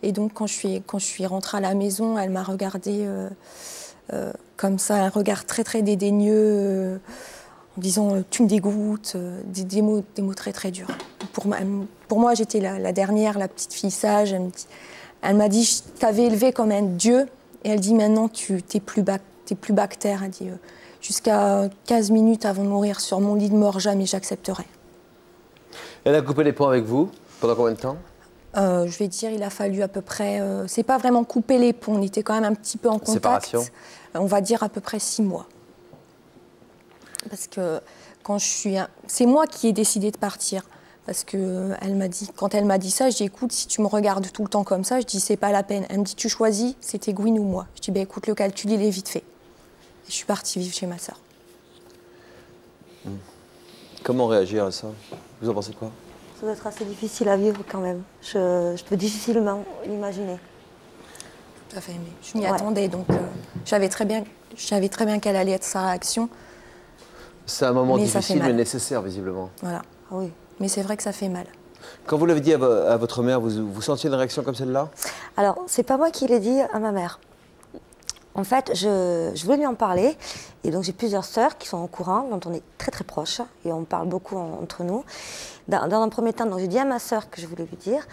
Et donc, quand je suis rentrée à la maison, elle m'a regardée comme ça, un regard très, très dédaigneux, en disant « tu me dégoûtes », des mots très, très durs. Pour moi, j'étais la dernière, la petite fille sage. Elle m'a dit « je t'avais élevée comme un dieu ». Et elle dit « maintenant, t'es plus bactère ». Elle dit « jusqu'à 15 minutes avant de mourir sur mon lit de mort, jamais j'accepterai ». Elle a coupé les ponts avec vous pendant combien de temps? Je vais dire, il a fallu à peu près... c'est pas vraiment couper les ponts, on était quand même un petit peu en contact. Séparation. On va dire à peu près 6 mois. Parce que c'est moi qui ai décidé de partir. Parce que quand elle m'a dit ça, je dis, écoute, si tu me regardes tout le temps comme ça, je dis, c'est pas la peine. Elle me dit, tu choisis, c'était Gwyn ou moi. Je dis, ben écoute, le calcul, il est vite fait. Et je suis partie vivre chez ma sœur. Comment réagir à ça? Vous en pensez quoi? Ça doit être assez difficile à vivre quand même. Je peux difficilement l'imaginer. Tout à fait, mais je m'y attendais, donc je savais très bien quelle allait être sa réaction. C'est un moment difficile mais nécessaire, visiblement. Voilà, oui. Mais c'est vrai que ça fait mal. Quand vous l'avez dit à votre mère, vous sentiez une réaction comme celle-là? Alors, c'est pas moi qui l'ai dit à ma mère. En fait, je voulais lui en parler. Et donc, j'ai plusieurs sœurs qui sont au courant, dont on est très très proches. Et on parle beaucoup entre nous. Dans un premier temps, j'ai dit à ma sœur que je voulais lui dire.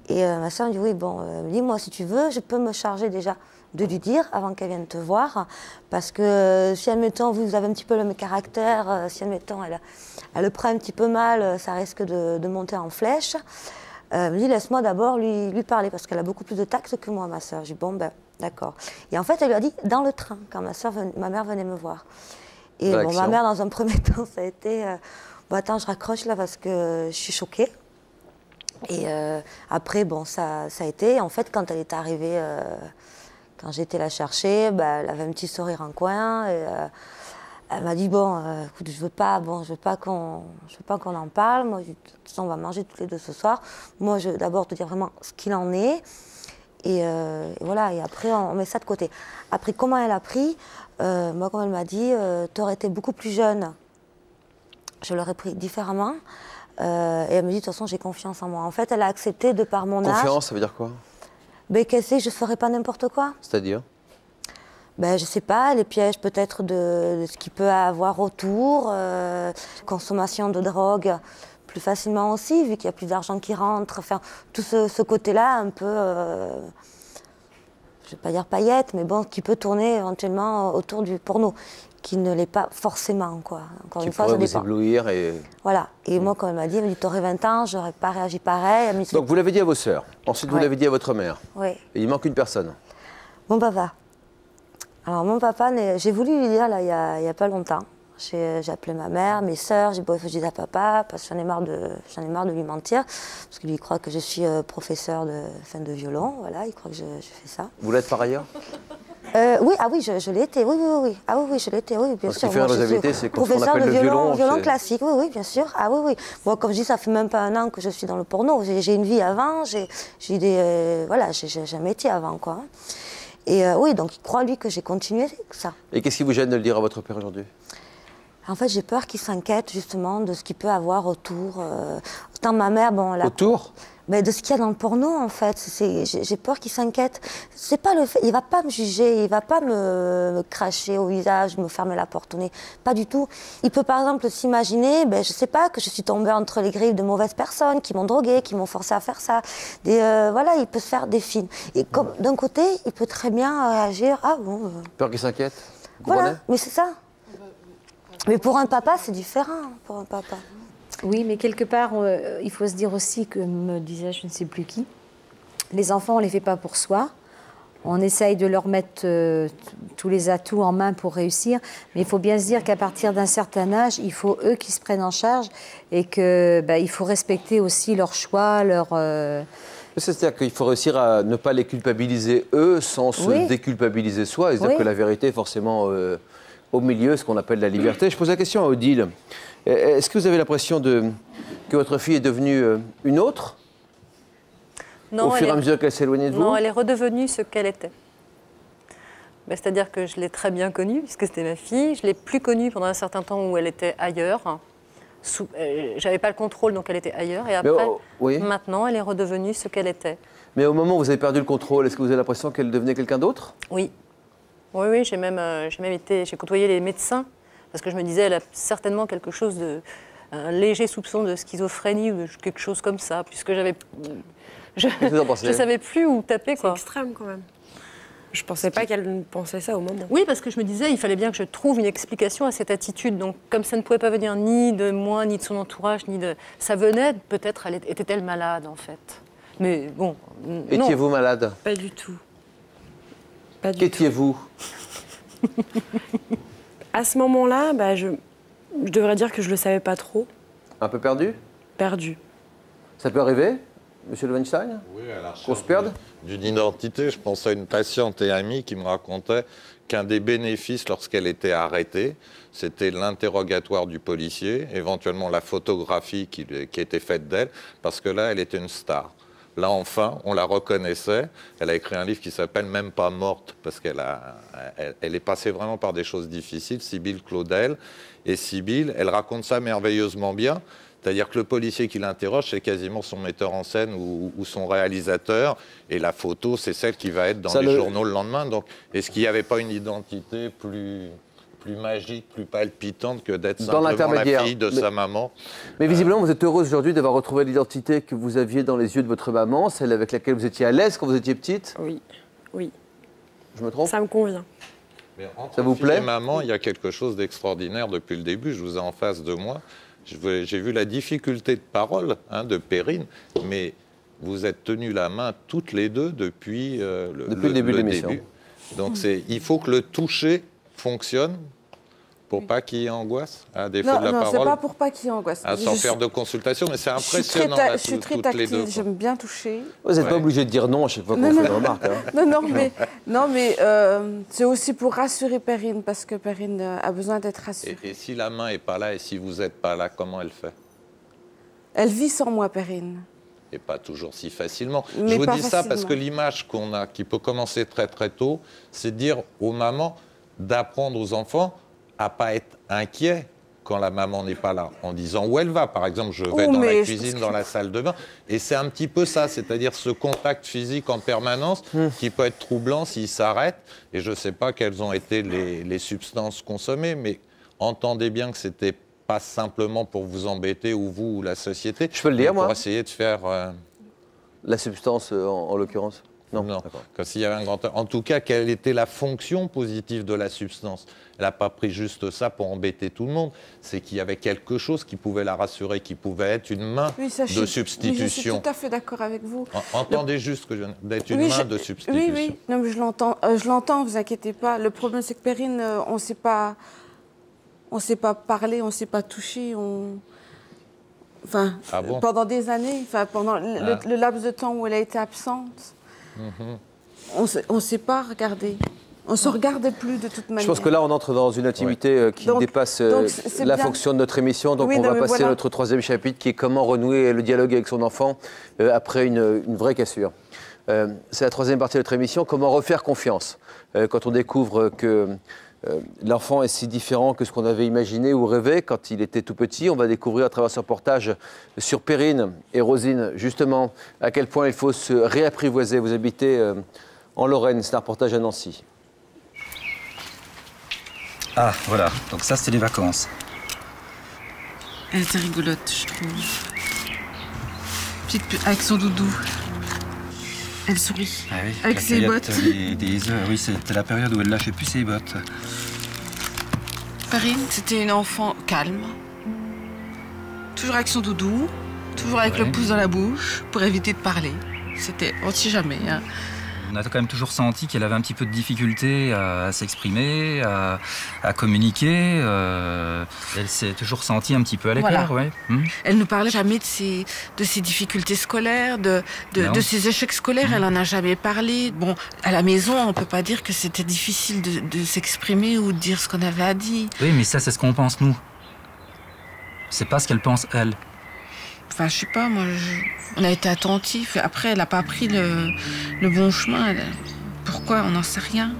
Et ma sœur me dit, oui, bon, dis-moi si tu veux, je peux me charger déjà de lui dire avant qu'elle vienne te voir. Parce que si, admettons, vous avez un petit peu le même caractère, si, admettons, elle le prend un petit peu mal, ça risque de monter en flèche. Elle me dit, laisse-moi d'abord lui parler, parce qu'elle a beaucoup plus de tact que moi, ma sœur. Je dis, bon, ben, d'accord. Et en fait, elle lui a dit dans le train, quand ma mère venait me voir. Et bon, ma mère, dans un premier temps, ça a été, bon, attends, je raccroche là parce que je suis choquée. Et après, bon, ça a été. En fait, quand elle est arrivée, quand j'étais la chercher, elle avait un petit sourire en coin. Et, elle m'a dit, bon, écoute, je veux pas qu'on en parle. Moi, de toute façon, on va manger toutes les deux ce soir. Moi, je veux d'abord te dire vraiment ce qu'il en est. Et voilà, et après, on met ça de côté. Après, comment elle a pris, moi, comme elle m'a dit, tu aurais été beaucoup plus jeune, je l'aurais pris différemment. Et elle me dit, de toute façon, j'ai confiance en moi. En fait, elle a accepté de par mon âge. Confiance, ça veut dire quoi? Qu'elle sait que je ne ferai pas n'importe quoi. C'est-à-dire? Je ne sais pas, les pièges peut-être de ce qu'il peut avoir autour, consommation de drogue plus facilement aussi, vu qu'il y a plus d'argent qui rentre. Enfin, tout ce côté-là, un peu, je ne vais pas dire paillette, mais bon, qui peut tourner éventuellement autour du porno, qui ne l'est pas forcément, quoi. Encore une fois, ça dépend. Qui pourrait vous éblouir et... Voilà. Et moi, quand elle m'a dit, tu aurais 20 ans, je n'aurais pas réagi pareil. Elle me dit, donc, vous l'avez dit à vos sœurs. Ensuite, vous l'avez dit à votre mère. Oui. Et il manque une personne. Mon papa. Alors, mon papa, j'ai voulu lui dire, là, il n'y a pas longtemps. J'ai appelé ma mère, mes sœurs, j'ai dit à papa, parce que j'en ai marre de lui mentir, parce qu'il croit que je suis professeur de violon, voilà, il croit que je fais ça. Vous l'êtes par ailleurs? Oui, je l'ai été, oui. Ah oui, je l'ai été, oui, bien sûr. Moi, je suis professeur de violon classique, oui, bien sûr. Ah oui. Moi, comme je dis, ça fait même pas 1 an que je suis dans le porno. J'ai une vie avant, j'ai jamais été avant, quoi. Et oui, donc il croit, lui, que j'ai continué ça. Et qu'est-ce qui vous gêne de le dire à votre père aujourd'hui? En fait, j'ai peur qu'il s'inquiète justement de ce qu'il peut avoir autour. Autant ma mère, bon... Autour? De ce qu'il y a dans le porno, en fait. J'ai peur qu'il s'inquiète. C'est pas le fait... Il va pas me juger, il va pas me cracher au visage, me fermer la porte au nez. Pas du tout. Il peut par exemple s'imaginer, je sais pas, que je suis tombée entre les griffes de mauvaises personnes qui m'ont droguée, qui m'ont forcé à faire ça. Voilà, il peut se faire des films. Et comme d'un côté, il peut très bien réagir. Ah bon... Peur qu'il s'inquiète? Voilà, mais c'est ça. Mais pour un papa, c'est différent, pour un papa. Oui, mais quelque part, il faut se dire aussi, que me disait je ne sais plus qui, les enfants, on ne les fait pas pour soi. On essaye de leur mettre tous les atouts en main pour réussir. Mais il faut bien se dire qu'à partir d'un certain âge, il faut eux qui se prennent en charge et qu'il faut respecter aussi leurs choix, C'est-à-dire qu'il faut réussir à ne pas les culpabiliser eux sans se déculpabiliser soi. Et se dire que la vérité est forcément au milieu, ce qu'on appelle la liberté. Je pose la question à Odile. Est-ce que vous avez l'impression que votre fille est devenue une autre? Non, au fur et à mesure qu'elle s'éloignait de vous? Non, elle est redevenue ce qu'elle était. C'est-à-dire que je l'ai très bien connue, puisque c'était ma fille. Je ne l'ai plus connue pendant un certain temps où elle était ailleurs. Je n'avais pas le contrôle, donc elle était ailleurs. Et après, maintenant, elle est redevenue ce qu'elle était. Mais au moment où vous avez perdu le contrôle, est-ce que vous avez l'impression qu'elle devenait quelqu'un d'autre? Oui. Oui, j'ai côtoyé les médecins, parce que je me disais, elle a certainement quelque chose un léger soupçon de schizophrénie ou de quelque chose comme ça, puisque je ne savais plus où taper, quoi. C'est extrême, quand même. Je ne pensais pas qu'elle pensait ça au moment. Oui, parce que je me disais, il fallait bien que je trouve une explication à cette attitude. Donc, comme ça ne pouvait pas venir ni de moi, ni de son entourage, ça venait, peut-être, était-elle malade, en fait. Mais bon, non. Étiez-vous malade? Pas du tout. Qu'étiez-vous? À ce moment-là, je devrais dire que je ne le savais pas trop. Un peu perdu? Perdu. Ça peut arriver, monsieur Loewenstein? Oui, à la qu'on se perde? D'une identité, je pense à une patiente et amie qui me racontait qu'un des bénéfices lorsqu'elle était arrêtée, c'était l'interrogatoire du policier, éventuellement la photographie qui était faite d'elle, parce que là, elle était une star. Là, enfin, on la reconnaissait. Elle a écrit un livre qui s'appelle « Même pas morte » parce qu'elle est passée vraiment par des choses difficiles, Sybille Claudel. Et Sybille, elle raconte ça merveilleusement bien. C'est-à-dire que le policier qui l'interroge, c'est quasiment son metteur en scène ou son réalisateur. Et la photo, c'est celle qui va être dans les journaux le lendemain. Donc, est-ce qu'il n'y avait pas une identité plus magique, plus palpitante que d'être simplement la fille de sa maman? Mais visiblement, vous êtes heureuse aujourd'hui d'avoir retrouvé l'identité que vous aviez dans les yeux de votre maman, celle avec laquelle vous étiez à l'aise quand vous étiez petite? Oui. Je me trompe? Ça me convient. Mais ça vous plaît? Et maman, il y a quelque chose d'extraordinaire depuis le début. Je vous ai en face de moi. J'ai vu la difficulté de parole de Perrine, mais vous êtes tenues la main toutes les deux depuis le début de l'émission. Donc il faut que le toucher fonctionne pour pas qu'il y ait angoisse à défaut de la parole. Non, c'est pas pour pas qu'il y ait angoisse. Sans faire de consultation, mais c'est impressionnant. Je suis très tactile, j'aime bien toucher. Vous n'êtes pas obligé de dire non à chaque fois qu'on fait une remarque. Non, mais c'est aussi pour rassurer Perrine, parce que Perrine a besoin d'être rassurée. Et si la main n'est pas là et si vous n'êtes pas là, comment elle fait? Elle vit sans moi, Perrine. Et pas toujours si facilement. Je vous dis ça parce que l'image qu'on a, qui peut commencer très très tôt, c'est de dire aux mamans d'apprendre aux enfants à ne pas être inquiets quand la maman n'est pas là, en disant où elle va. Par exemple, je vais dans la cuisine, dans la salle de bain. Et c'est un petit peu ça, c'est-à-dire ce contact physique en permanence qui peut être troublant s'il s'arrête. Et je ne sais pas quelles ont été les substances consommées, mais entendez bien que c'était pas simplement pour vous embêter, ou vous, ou la société. Je peux le dire, moi. Pour essayer de faire... La substance, en l'occurrence? Non. Comme s'il y avait un grand... En tout cas, quelle était la fonction positive de la substance? Elle n'a pas pris juste ça pour embêter tout le monde. C'est qu'il y avait quelque chose qui pouvait la rassurer, qui pouvait être une main de substitution. Oui, je suis tout à fait d'accord avec vous. Entendez juste que d'être une main de substitution. Oui. Non, mais je l'entends, vous inquiétez pas. Le problème, c'est que Perrine, on ne sait pas parler, on ne sait pas toucher. Enfin, pendant des années, pendant le laps de temps où elle a été absente, on ne sait pas regarder. On ne se regardait plus de toute manière. Je pense que là, on entre dans une intimité qui dépasse la fonction de notre émission. Donc, on va passer à notre troisième chapitre, qui est comment renouer le dialogue avec son enfant après une vraie cassure. C'est la troisième partie de notre émission, comment refaire confiance. Quand on découvre que l'enfant est si différent que ce qu'on avait imaginé ou rêvé quand il était tout petit, on va découvrir à travers ce reportage sur Perrine et Rosine, justement, à quel point il faut se réapprivoiser. Vous habitez en Lorraine, c'est un reportage à Nancy. Ah, voilà. Donc ça, c'était les vacances. Elle était rigolote, je trouve. Avec son doudou. Elle sourit. Ah oui, avec ses bottes. Oui, c'était la période où elle lâchait plus ses bottes. Perrine, c'était une enfant calme. Toujours avec son doudou. Toujours avec le pouce dans la bouche pour éviter de parler. C'était, on ne sait jamais. Hein. On a quand même toujours senti qu'elle avait un petit peu de difficulté à s'exprimer, à communiquer. Elle s'est toujours sentie un petit peu à l'écart, voilà. Elle ne parlait jamais de ses difficultés scolaires, de ses échecs scolaires. Elle n'en a jamais parlé. Bon, à la maison, on ne peut pas dire que c'était difficile de s'exprimer ou de dire ce qu'on avait à dire. Oui, mais ça, c'est ce qu'on pense, nous. C'est pas ce qu'elle pense, elle. Enfin, je sais pas, moi, on a été attentifs. Après, elle n'a pas pris le bon chemin. Pourquoi? On n'en sait rien.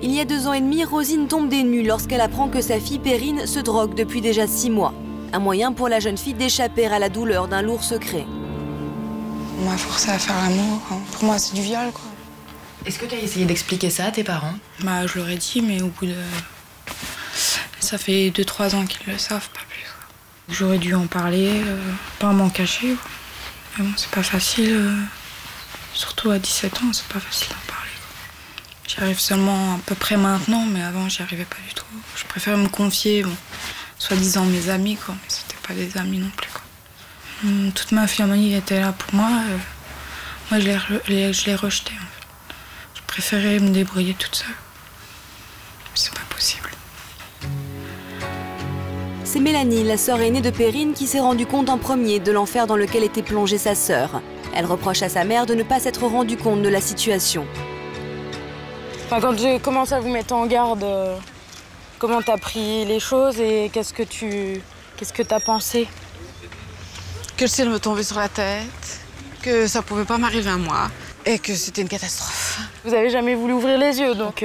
Il y a 2 ans et demi, Rosine tombe des nues lorsqu'elle apprend que sa fille Perrine se drogue depuis déjà 6 mois. Un moyen pour la jeune fille d'échapper à la douleur d'un lourd secret. On m'a forcé à faire l'amour. Pour moi, c'est du viol, quoi. Est-ce que tu as essayé d'expliquer ça à tes parents? Je leur ai dit, mais au bout de... Ça fait 2-3 ans qu'ils le savent, pas plus. J'aurais dû en parler, pas m'en cacher. Mais bon, c'est pas facile. Surtout à 17 ans, c'est pas facile d'en parler. J'y arrive seulement à peu près maintenant, mais avant, j'y arrivais pas du tout. Je préfère me confier, soi-disant mes amis, quoi. Mais c'était pas des amis non plus, quoi. Toute ma famille était là pour moi. Moi, je l'ai rejeté, en fait. Je préférais me débrouiller toute seule. C'est pas possible. C'est Mélanie, la sœur aînée de Perrine, qui s'est rendue compte en premier de l'enfer dans lequel était plongée sa sœur. Elle reproche à sa mère de ne pas s'être rendue compte de la situation. Quand j'ai commencé à vous mettre en garde, comment t'as pris les choses et qu'est-ce que t'as pensé? Que le ciel me tombait sur la tête, que ça pouvait pas m'arriver à moi et que c'était une catastrophe. Vous avez jamais voulu ouvrir les yeux, donc...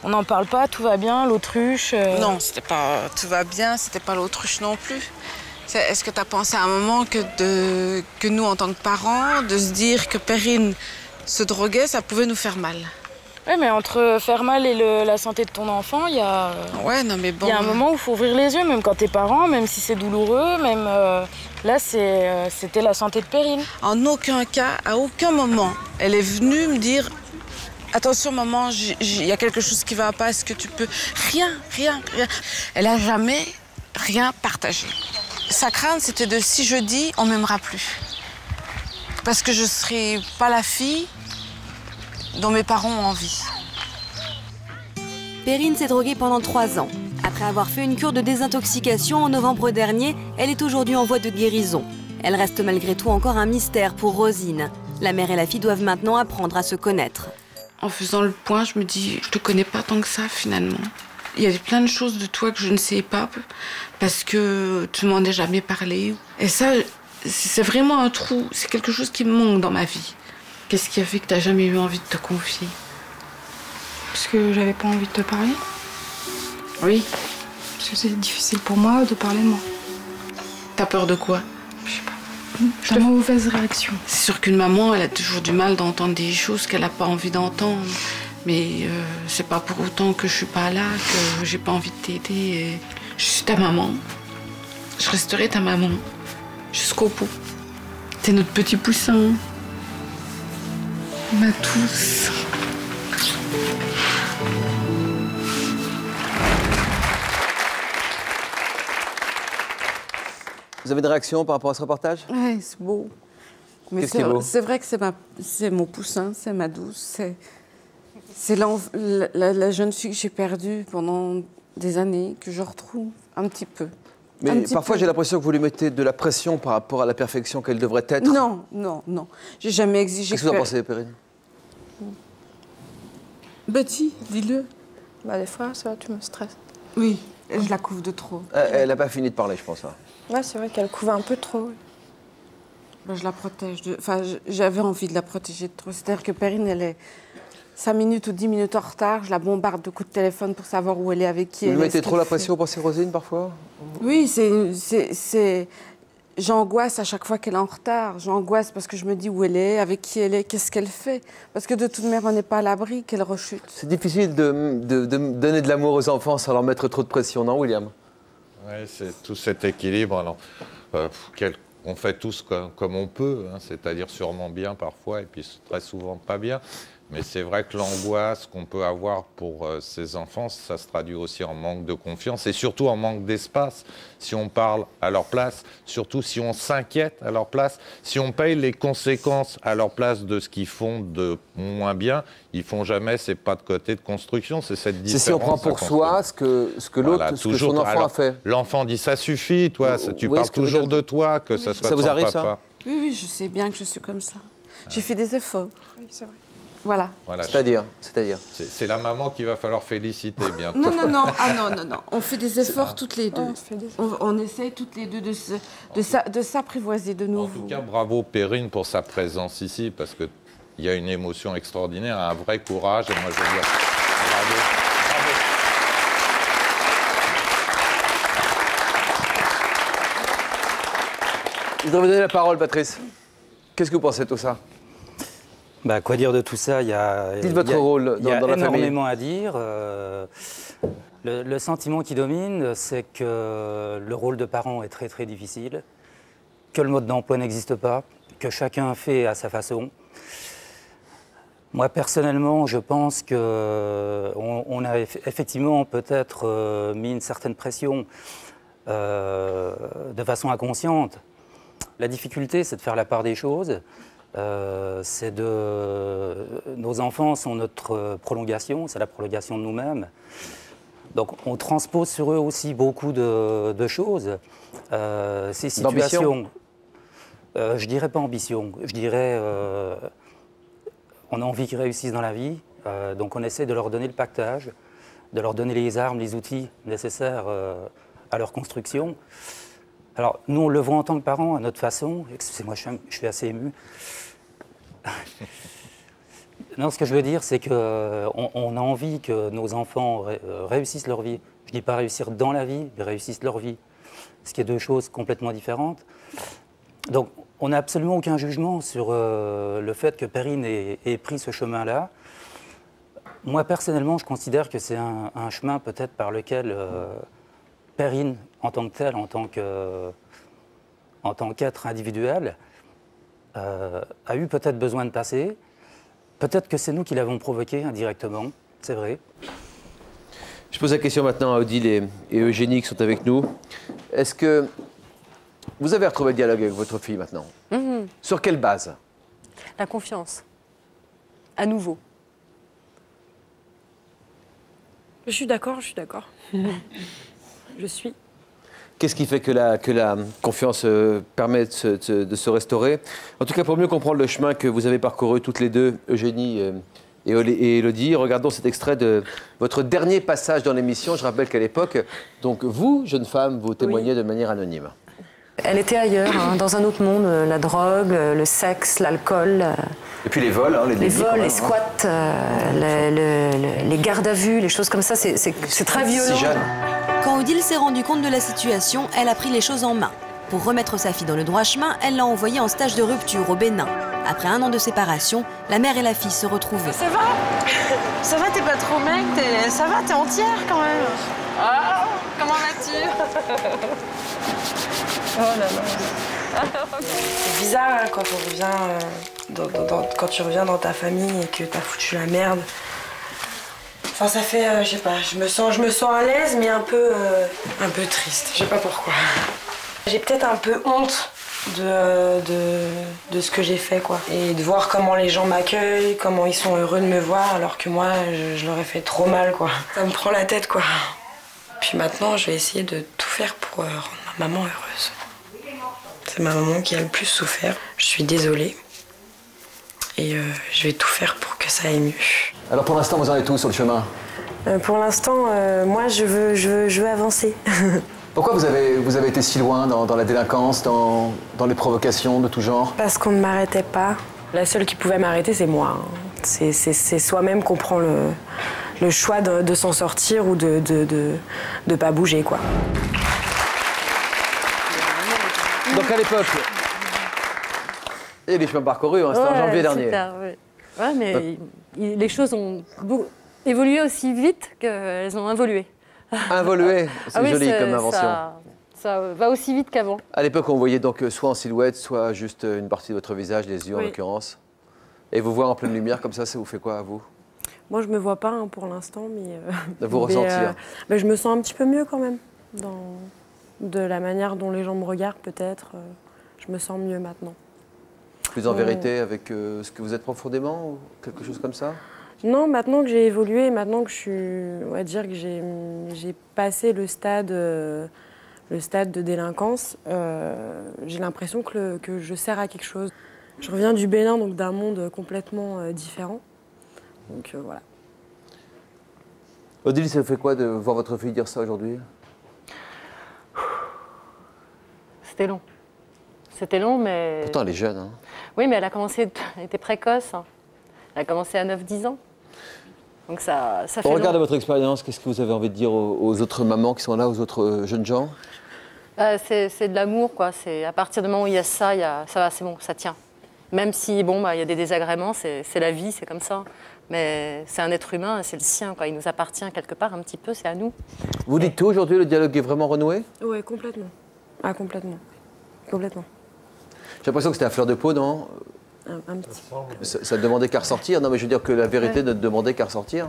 On n'en parle pas, tout va bien, l'autruche... Non, c'était pas tout va bien, c'était pas l'autruche non plus. Est-ce que tu as pensé à un moment que nous, en tant que parents, de se dire que Perrine se droguait, ça pouvait nous faire mal? Oui, mais entre faire mal et la santé de ton enfant, il y a... Ouais, non, mais bon... Il y a un moment où il faut ouvrir les yeux, même quand t'es parent, même si c'est douloureux, même... Là, c'était la santé de Perrine. En aucun cas, à aucun moment, elle est venue me dire... Attention, maman, il y a quelque chose qui va pas, est-ce que tu peux... Rien. Elle a jamais rien partagé. Sa crainte, c'était de si je dis, on m'aimera plus. Parce que je serai pas la fille dont mes parents ont envie. Perrine s'est droguée pendant 3 ans. Après avoir fait une cure de désintoxication en novembre dernier, elle est aujourd'hui en voie de guérison. Elle reste malgré tout encore un mystère pour Rosine. La mère et la fille doivent maintenant apprendre à se connaître. En faisant le point, je me dis, je te connais pas tant que ça finalement. Il y a plein de choses de toi que je ne sais pas parce que tu m'en as jamais parlé. Et ça, c'est vraiment un trou, c'est quelque chose qui me manque dans ma vie. Qu'est-ce qui a fait que tu n'as jamais eu envie de te confier? Parce que j'avais pas envie de te parler. Oui, parce que c'est difficile pour moi de parler de moi. T'as peur de quoi? Je sais pas. De mauvaise réaction. C'est sûr qu'une maman, elle a toujours du mal d'entendre des choses qu'elle n'a pas envie d'entendre. Mais c'est pas pour autant que je suis pas là, que j'ai pas envie de t'aider. Je suis ta maman. Je resterai ta maman. Jusqu'au bout. T'es notre petit poussin. Ma tous. Vous avez une réaction par rapport à ce reportage? Oui, c'est beau. Mais c'est vrai que c'est mon poussin, c'est ma douce. C'est la jeune fille que j'ai perdue pendant des années, que je retrouve un petit peu. Mais parfois, j'ai l'impression que vous lui mettez de la pression par rapport à la perfection qu'elle devrait être. Non, non, non. J'ai jamais exigé. Qu'est-ce que vous en pensez, Perrine? Betty, dis-le. Bah, des fois, ça, tu me stresses. Oui, je la couvre de trop. Elle n'a pas fini de parler, je pense. Hein. Ouais, c'est vrai qu'elle couvre un peu trop. Ben, je la protège. Enfin, j'avais envie de la protéger de trop. C'est-à-dire que Perrine, elle est 5 minutes ou 10 minutes en retard. Je la bombarde de coups de téléphone pour savoir où elle est, avec qui elle est. Vous mettez trop la pression pour ces Rosine, parfois? Oui, c'est... J'angoisse à chaque fois qu'elle est en retard. J'angoisse parce que je me dis où elle est, avec qui elle est, qu'est-ce qu'elle fait. Parce que de toute manière, on n'est pas à l'abri qu'elle rechute. C'est difficile de donner de l'amour aux enfants sans leur mettre trop de pression, non, William? Oui, c'est tout cet équilibre. Alors, on fait tous comme on peut, hein, c'est-à-dire sûrement bien parfois, et puis très souvent pas bien. Mais c'est vrai que l'angoisse qu'on peut avoir pour ces enfants, ça se traduit aussi en manque de confiance et surtout en manque d'espace. Si on parle à leur place, surtout si on s'inquiète à leur place, si on paye les conséquences à leur place de ce qu'ils font de moins bien, ils font jamais ces pas de côté de construction. C'est cette différence. C'est si on prend pour soi ce que l'autre, voilà, ce que son enfant a fait. L'enfant dit ça suffit, toi, tu parles toujours de toi, que ça soit ça vous arrive, papa. Ça oui, je sais bien que je suis comme ça. J'ai fait des efforts. Oui, c'est vrai. Voilà. C'est-à-dire C'est la maman qu'il va falloir féliciter bientôt. Non. Ah non. On fait des efforts toutes les deux. On essaye toutes les deux de s'apprivoiser de nouveau. En tout cas, bravo Perrine pour sa présence ici, parce qu'il y a une émotion extraordinaire, un vrai courage. Et moi, je veux dire bravo. Je voudrais vous donner la parole, Patrice. Qu'est-ce que vous pensez de tout ça? Bah, quoi dire de tout ça? Dites votre rôle dans la famille. Il y a énormément à dire. Le sentiment qui domine, c'est que le rôle de parent est très très difficile, que le mode d'emploi n'existe pas, que chacun fait à sa façon. Moi, personnellement, je pense qu'on a effectivement peut-être mis une certaine pression de façon inconsciente. La difficulté, c'est de faire la part des choses. Nos enfants sont notre prolongation, c'est la prolongation de nous-mêmes. Donc on transpose sur eux aussi beaucoup de choses. Ces situations, je dirais pas ambition, je dirais on a envie qu'ils réussissent dans la vie, donc on essaie de leur donner le pactage, de leur donner les armes, les outils nécessaires à leur construction. Alors nous on le voit en tant que parents à notre façon, excusez-moi je suis assez ému. Non, ce que je veux dire, c'est qu'on a envie que nos enfants réussissent leur vie. Je ne dis pas réussir dans la vie, mais réussissent leur vie. Ce qui est deux choses complètement différentes. Donc, on n'a absolument aucun jugement sur le fait que Perrine ait pris ce chemin-là. Moi, personnellement, je considère que c'est un chemin peut-être par lequel Perrine, en tant que telle, en tant qu'être individuel, a eu peut-être besoin de passer. Peut-être que c'est nous qui l'avons provoqué indirectement, c'est vrai. Je pose la question maintenant à Odile et Eugénie qui sont avec nous. Est-ce que vous avez retrouvé le dialogue avec votre fille maintenant? Sur quelle base? La confiance. À nouveau. Je suis d'accord. Je suis. Qu'est-ce qui fait que la confiance permet de se restaurer? En tout cas, pour mieux comprendre le chemin que vous avez parcouru toutes les deux, Eugénie et Élodie, regardons cet extrait de votre dernier passage dans l'émission. Je rappelle qu'à l'époque, donc vous, jeune femme, vous témoignez de manière anonyme. Elle était ailleurs, hein, dans un autre monde, la drogue, le sexe, l'alcool. Et puis les vols, hein, les vols, les squats, les gardes à vue, les choses comme ça, c'est très violent. Si jeune. Quand Odile s'est rendue compte de la situation, elle a pris les choses en main. Pour remettre sa fille dans le droit chemin, elle l'a envoyée en stage de rupture au Bénin. Après 1 an de séparation, la mère et la fille se retrouvaient. Ça va? Ça va, t'es pas trop mec, ça va, t'es entière quand même. Ah, comment vas-tu? Oh là là. C'est bizarre hein, quand on revient, quand tu reviens dans ta famille et que t'as foutu la merde. Enfin, ça fait, je sais pas, je me sens à l'aise, mais un peu triste. Je sais pas pourquoi. J'ai peut-être un peu honte de ce que j'ai fait, quoi. Et de voir comment les gens m'accueillent, comment ils sont heureux de me voir, alors que moi, je leur ai fait trop mal, quoi. Ça me prend la tête, quoi. Puis maintenant, je vais essayer de tout faire pour rendre ma maman heureuse. C'est ma maman qui a le plus souffert. Je suis désolée. Et je vais tout faire pour que ça aille mieux. Alors pour l'instant, vous en êtes où sur le chemin? Pour l'instant, moi, je veux avancer. Pourquoi vous avez été si loin dans la délinquance, dans les provocations de tout genre? Parce qu'on ne m'arrêtait pas. La seule qui pouvait m'arrêter, c'est moi. C'est soi-même qu'on prend le choix de s'en sortir ou de pas bouger, quoi. Donc à l'époque, et les chemins parcourus, hein, c'était en janvier dernier. Ouais, mais les choses ont évolué aussi vite qu'elles ont involué. Involué, c'est joli comme invention. Ça va aussi vite qu'avant. À l'époque, on voyait donc soit en silhouette, soit juste une partie de votre visage, les yeux en l'occurrence. Et vous voir en pleine lumière comme ça vous fait quoi à vous? Moi, je me vois pas hein, pour l'instant, mais... vous ressentir je me sens un petit peu mieux quand même. De la manière dont les gens me regardent, peut-être. Je me sens mieux maintenant. Plus en vérité avec ce que vous êtes profondément ou quelque chose comme ça? Non, maintenant que j'ai évolué, maintenant que je suis, on va dire que j'ai passé le stade de délinquance, j'ai l'impression que je sers à quelque chose. Je reviens du Bénin, donc d'un monde complètement différent. Donc voilà. Odile, ça vous fait quoi de voir votre fille dire ça aujourd'hui? C'était long. C'était long, mais... Pourtant, elle est jeune. Hein. Oui, mais elle était précoce. Elle a commencé à 9-10 ans. Donc ça fait long. Regardez votre expérience, qu'est-ce que vous avez envie de dire aux autres mamans qui sont là, aux autres jeunes gens? C'est de l'amour, quoi. À partir du moment où il y a ça va, c'est bon, ça tient. Même si, il y a des désagréments, c'est la vie, c'est comme ça. Mais c'est un être humain, c'est le sien, quoi. Il nous appartient quelque part un petit peu, c'est à nous. Vous dites tout aujourd'hui, le dialogue est vraiment renoué? Oui, complètement. Ah, complètement. Complètement. J'ai l'impression que c'était à fleur de peau, non? Un petit peu. Ça ne demandait qu'à ressortir? Non, mais je veux dire que la vérité ne demandait qu'à ressortir.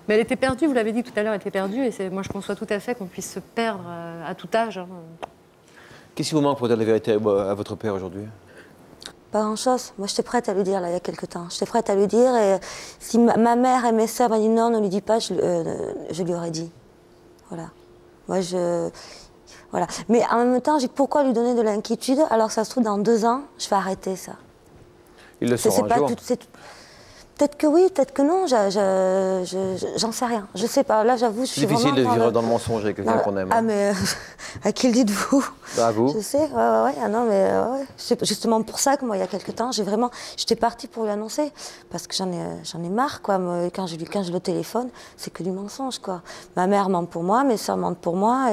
Mais elle était perdue, vous l'avez dit tout à l'heure, elle était perdue. Et moi, je conçois tout à fait qu'on puisse se perdre à tout âge. Hein. Qu'est-ce qui vous manque pour dire la vérité à votre père aujourd'hui? Pas grand-chose. Moi, j'étais prête à lui dire, là, il y a quelques temps. J'étais prête à lui dire. Et si ma mère et mes sœurs m'ont dit non, ne lui dis pas, je lui aurais dit. Voilà. Moi, Voilà. Mais en même temps, j'ai pourquoi lui donner de l'inquiétude alors que ça se trouve, dans 2 ans, je vais arrêter ça. Il le saura un jour. Peut-être que oui, peut-être que non, j'en sais rien. Je sais pas, là j'avoue, je suis vraiment... C'est difficile de vivre dans le mensonge avec quelqu'un qu'on aime. Ah mais, à qui le dites-vous? À vous. Je sais, ouais. Ah non mais, ouais. C'est justement pour ça que moi, il y a quelques temps, j'étais partie pour lui annoncer. Parce que j'en ai marre, quoi. Moi, quand je le téléphone, c'est que du mensonge, quoi. Ma mère ment pour moi, mes soeurs mentent pour moi.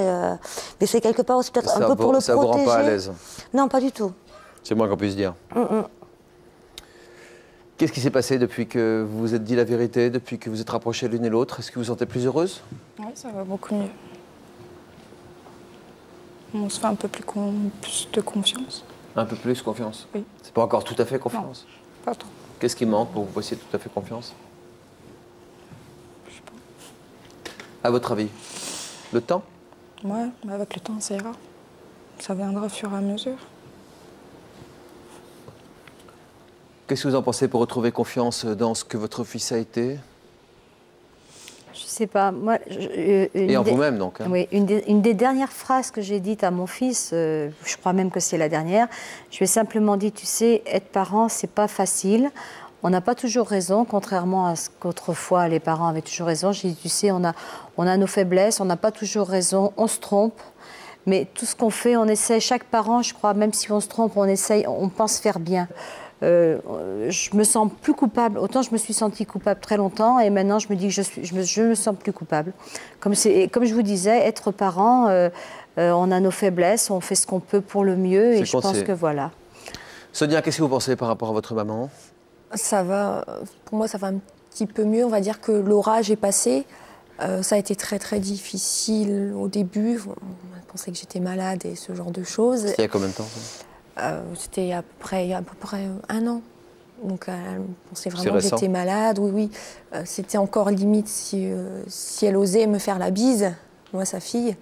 Mais c'est quelque part aussi peut-être un peu pour le protéger. Ça vous rend pas à l'aise? Non, pas du tout. C'est moins qu'on puisse dire. Qu'est-ce qui s'est passé depuis que vous vous êtes dit la vérité, depuis que vous êtes rapprochées l'une et l'autre? Est-ce que vous vous sentez plus heureuse? Oui, ça va beaucoup mieux. On se fait un peu plus de confiance. Un peu plus confiance? Oui. C'est pas encore tout à fait confiance? Non, pas trop. Qu'est-ce qui manque pour que vous fassiez tout à fait confiance? Je sais pas. À votre avis? Le temps? Ouais, mais avec le temps, ça ira. Ça viendra au fur et à mesure. Qu'est-ce que vous en pensez pour retrouver confiance dans ce que votre fils a été? Je sais pas. Moi, et en vous-même, donc. Hein. Oui, une des dernières phrases que j'ai dites à mon fils, je crois même que c'est la dernière, je lui ai simplement dit, tu sais, être parent, c'est pas facile. On n'a pas toujours raison, contrairement à ce qu'autrefois les parents avaient toujours raison. J'ai dit, tu sais, on a nos faiblesses, on n'a pas toujours raison, on se trompe. Mais tout ce qu'on fait, on essaie, chaque parent, je crois, même si on se trompe, on essaye, on pense faire bien. Je me sens plus coupable. Autant je me suis sentie coupable très longtemps et maintenant je me dis que je me sens plus coupable. Comme je vous disais, être parent, on a nos faiblesses, on fait ce qu'on peut pour le mieux et je pense que voilà. Sonia, qu'est-ce que vous pensez par rapport à votre maman? Ça va, pour moi ça va un petit peu mieux. On va dire que l'orage est passé. Ça a été très très difficile au début. On pensait que j'étais malade et ce genre de choses. C'était il y a combien de temps? C'était il y a à peu près 1 an. Donc elle pensait vraiment que j'étais malade. Oui, oui. C'était encore limite si elle osait me faire la bise, moi sa fille.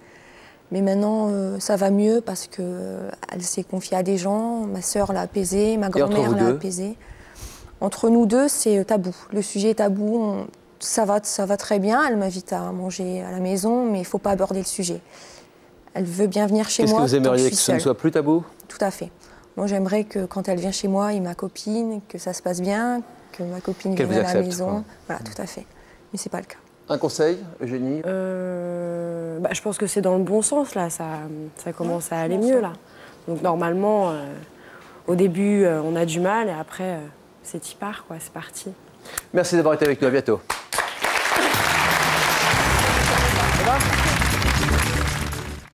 Mais maintenant ça va mieux parce qu'elle s'est confiée à des gens. Ma sœur l'a apaisée, ma grand-mère l'a apaisée. Entre nous deux, c'est tabou. Le sujet est tabou. Ça va très bien. Elle m'invite à manger à la maison, mais il ne faut pas aborder le sujet. Elle veut bien venir chez moi. Qu'est-ce que vous aimeriez que ce ne soit plus tabou? Tout à fait. Moi, j'aimerais que quand elle vient chez moi, il y ait ma copine, que ça se passe bien, que ma copine vienne à la maison. Voilà, tout à fait. Mais ce n'est pas le cas. Un conseil, Eugénie? Je pense que c'est dans le bon sens, là. Ça commence à aller mieux, là. Donc, normalement, au début, on a du mal et après, c'est y part, quoi. C'est parti. Merci d'avoir été avec nous. À bientôt.